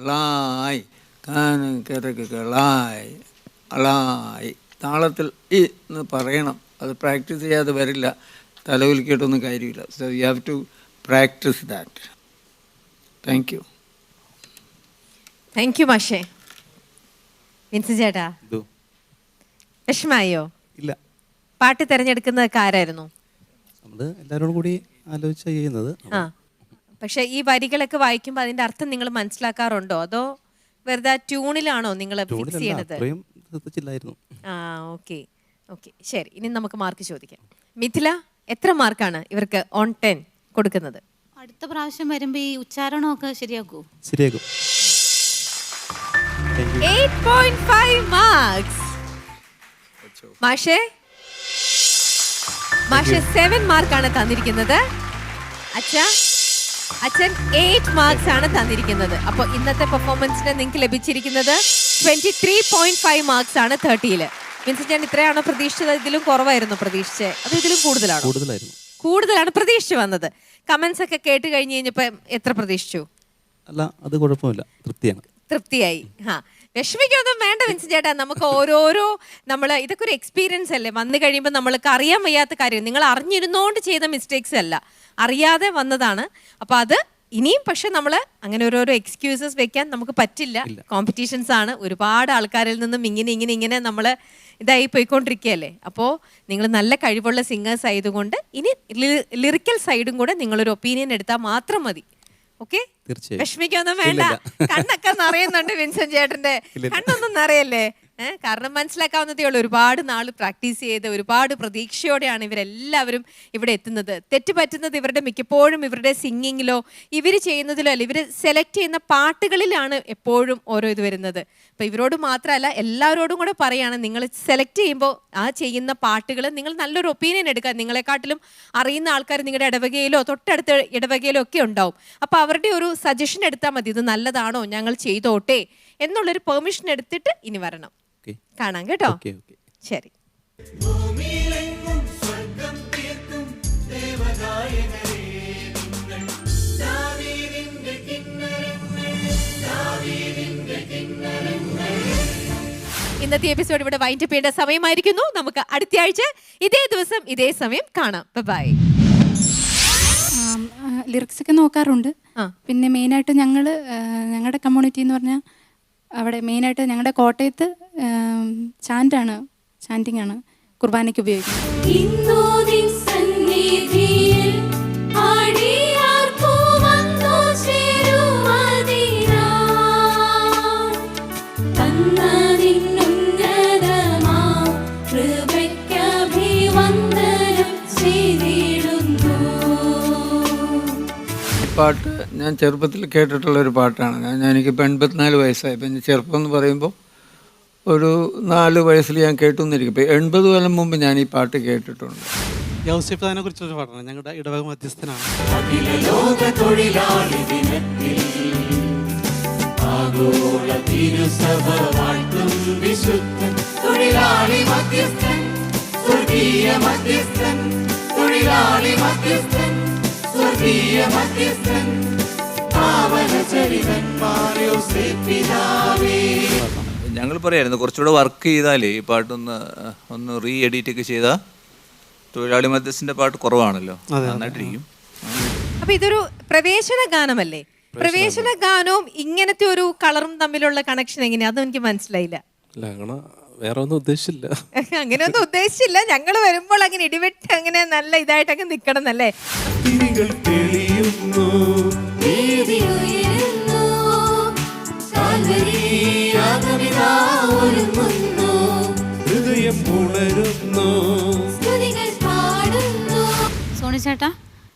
ളായി കാനം ചിറകുകളായി അളായി താളത്തിൽ ഈ എന്ന് പറയണം. അത് പ്രാക്ടീസ് ചെയ്യാതെ വരില്ല, തലകുലിക്കേട്ടൊന്നും കാര്യമില്ല. So you have to practise that. Thank you. Thank you മാഷേ. വിൻസെന്റ് ചേട്ടാ, ഇതോ വിഷമായോ? ഇല്ല, പാട്ട് തിരഞ്ഞെടുക്കുന്നതൊക്കെ ആരായിരുന്നു? നമ്മൾ എല്ലാവരോടും കൂടി ആലോചിച്ച ചെയ്യുന്നത്. ആ, പക്ഷെ ഈ വരികളൊക്കെ വായിക്കുമ്പോൾ അതിന്റെ അർത്ഥം നിങ്ങൾ മനസ്സിലാക്കാറുണ്ടോ, അതോ വെറുതെ ട്യൂണിലാണോ നിങ്ങൾ ഫിക്സ് ട്യൂണിലല്ല, ചെയ്യണത്? അത്രയും ശ്രദ്ധിച്ചില്ലായിരുന്നു. ആ, ഓക്കെ ഓക്കെ, ശരി. ഇനി നമുക്ക് മാർക്ക് ചോദിക്കാം. മിഥില, എത്ര മാർക്കാണ് ഇവർക്ക് ഓൺ 10 കൊടുക്കുന്നത്? അടുത്ത പ്രാവശ്യം വരുമ്പോൾ ഈ ഉച്ചാരണമൊക്കെ ശരിയാക്കൂ. ശരിയാക്കും. 8.5 മാർക്സ്. മാഷേ, മാഷെ 7 മാർക്കാണ് തന്നിരിക്കുന്നത്. അച്ഛൻ 8 മാർക്സ് ആണ് തന്നിരിക്കുന്നത്. അപ്പോൾ ഇന്നത്തെ പെർഫോമൻസിന് നിങ്ങൾക്ക് ലഭിച്ചിരിക്കുന്നത് 23.5 മാർക്സ് ആണ് 30-ൽ. വിൻസെന്റ് ചേട്ടൻ ഇത്രയാണോ പ്രതീക്ഷിച്ചത്? ഇതിലും കുറവായിരുന്നു പ്രതീക്ഷിച്ചത്? അത് ഇതിലും കൂടുതലാണോ? കൂടുതലാണ് പ്രതീക്ഷിച്ചു വന്നത്. കമന്റ്സ് ഒക്കെ കേട്ട് കഴിഞ്ഞ് കഴിഞ്ഞപ്പോൾ എത്ര പ്രതീക്ഷിച്ചു? അല്ല, അത് കുഴപ്പമില്ല, തൃപ്തിയാണ്. തൃപ്തിയായി. വിഷമിക്കൊന്നും വേണ്ട വിൻസെന്റ് ചേട്ടാ. നമുക്ക് ഓരോരോ ഇതൊക്കെ ഒരു എക്സ്പീരിയൻസ് അല്ലേ. വന്നു കഴിയുമ്പോൾ നമ്മൾക്ക് അറിയാൻ വയ്യാത്ത കാര്യം, നിങ്ങൾ അറിഞ്ഞിരുന്നോണ്ട് ചെയ്ത മിസ്റ്റേക്സ് അല്ല, അറിയാതെ വന്നതാണ്. അപ്പൊ അത് ഇനിയും പക്ഷെ നമ്മൾ അങ്ങനെ ഓരോരോ എക്സ്ക്യൂസസ് വെക്കാൻ നമുക്ക് പറ്റില്ല. കോമ്പറ്റീഷൻസ് ആണ്, ഒരുപാട് ആൾക്കാരിൽ നിന്നും ഇങ്ങനെ നമ്മൾ ഇതായി പോയിക്കൊണ്ടിരിക്കുകയല്ലേ. അപ്പോൾ നിങ്ങൾ നല്ല കഴിവുള്ള സിംഗേഴ്സ് ആയതുകൊണ്ട് ഇനി ലിറിക്കൽ സൈഡും കൂടെ നിങ്ങളൊരു ഒപ്പീനിയൻ എടുത്താൽ മാത്രം മതി. ഓക്കെ, വിഷമിക്കൊന്നും വേണ്ട. കണ്ണൊക്കെ നിറയുന്നുണ്ട് വിൻസെന്റ് ചേട്ടന്റെ. കണ്ണൊന്നും നിറയല്ലേ? കാരണം മനസ്സിലാക്കാവുന്നതേ ഉള്ളൂ. ഒരുപാട് നാൾ പ്രാക്ടീസ് ചെയ്ത് ഒരുപാട് പ്രതീക്ഷയോടെയാണ് ഇവരെല്ലാവരും ഇവിടെ എത്തുന്നത്. തെറ്റ് പറ്റുന്നത് ഇവരുടെ മിക്കപ്പോഴും ഇവരുടെ സിംഗിങ്ങിലോ ഇവർ ചെയ്യുന്നതിലോ അല്ല, ഇവർ സെലക്ട് ചെയ്യുന്ന പാട്ടുകളിലാണ് എപ്പോഴും ഓരോ ഇത് വരുന്നത്. അപ്പോൾ ഇവരോട് മാത്രമല്ല എല്ലാവരോടും കൂടെ പറയാണ്, നിങ്ങൾ സെലക്ട് ചെയ്യുമ്പോൾ ആ ചെയ്യുന്ന പാട്ടുകൾ നിങ്ങൾ നല്ലൊരു ഒപ്പീനിയൻ എടുക്കുക. നിങ്ങളെക്കാട്ടിലും അറിയുന്ന ആൾക്കാർ നിങ്ങളുടെ ഇടവകയിലോ തൊട്ടടുത്ത ഇടവകയിലോ ഒക്കെ ഉണ്ടാവും. അപ്പോൾ അവരുടെ ഒരു സജഷൻ എടുത്താൽ മതി, ഇത് നല്ലതാണോ, ഞങ്ങൾ ചെയ്തോട്ടെ എന്നുള്ളൊരു പെർമിഷൻ എടുത്തിട്ട് ഇനി വരണം. കാണാം കേട്ടോ. ശരി. ഇന്നത്തെ എപ്പിസോഡ് ഇവിടെ വൈൻഡ് അപ്പ് ചെയ്യേണ്ട സമയമായിരിക്കുന്നു. നമുക്ക് അടുത്ത ആഴ്ച ഇതേ ദിവസം ഇതേ സമയം കാണാം. ബൈ. ലിറിക്സ് ഒക്കെ നോക്കാറുണ്ട്. പിന്നെ മെയിനായിട്ട് ഞങ്ങളുടെ കമ്മ്യൂണിറ്റി എന്ന് പറഞ്ഞാൽ അവിടെ മെയിനായിട്ട് ഞങ്ങളുടെ കോട്ടയത്ത് ചാൻറ്റിംഗ് ആണ് കുർബാനയ്ക്ക് ഉപയോഗിക്കുന്നത്. പാട്ട് ഞാൻ ചെറുപ്പത്തിൽ കേട്ടിട്ടുള്ളൊരു പാട്ടാണ്. എനിക്കിപ്പോൾ 84 വയസ്സായി. ഇപ്പം ചെറുപ്പം എന്ന് പറയുമ്പോൾ ഒരു 4 വയസ്സിൽ ഞാൻ കേട്ടു എന്നിരിക്കും. ഇപ്പം 80 കൊല്ലം മുമ്പ് ഞാൻ ഈ പാട്ട് കേട്ടിട്ടുണ്ട്. യൗസേപ്പിനെ കുറിച്ചൊരു പാട്ടാണ്. ഞങ്ങളുടെ ഇടവക മധ്യസ്ഥനാണ്. ഞങ്ങൾ പറയായിരുന്നു കുറച്ചുകൂടെ വർക്ക് ചെയ്താലേ ഈ പാട്ടൊന്ന് റീ എഡിറ്റ് ഒക്കെ ചെയ്താൽ തൊഴിലാളി മധ്യസ്ഥന്റെ പാട്ട് കുറവാണല്ലോ, നന്നായിട്ടിരിക്കും. അപ്പൊ ഇതൊരു പ്രവേശന ഗാനമല്ലേ? പ്രവേശന ഗാനവും ഇങ്ങനത്തെ ഒരു കളറും തമ്മിലുള്ള കണക്ഷൻ എങ്ങനെയാ? അതൊന്നും എനിക്ക് മനസ്സിലായില്ല. വേറെ ഒന്നും ഉദ്ദേശിച്ചില്ല. അങ്ങനെയൊന്നും ഉദ്ദേശിച്ചില്ല. ഞങ്ങൾ വരുമ്പോൾ അങ്ങനെ ഇടിവെട്ട് അങ്ങനെ നല്ല ഇതായിട്ടൊക്കെ നിക്കണം എന്നല്ലേ? സോണി ചേട്ടാ,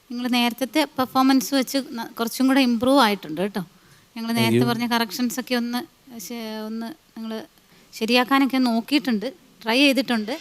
നിങ്ങൾ നേരത്തെ പെർഫോമൻസ് വെച്ച് കുറച്ചും കൂടെ ഇമ്പ്രൂവ് ആയിട്ടുണ്ട് കേട്ടോ. ഞങ്ങൾ നേരത്തെ പറഞ്ഞ കറക്ഷൻസ് ഒക്കെ ഒന്ന് നിങ്ങൾ ശരിയാക്കാനൊക്കെ നോക്കിയിട്ടുണ്ട്, ട്രൈ ചെയ്തിട്ടുണ്ട്.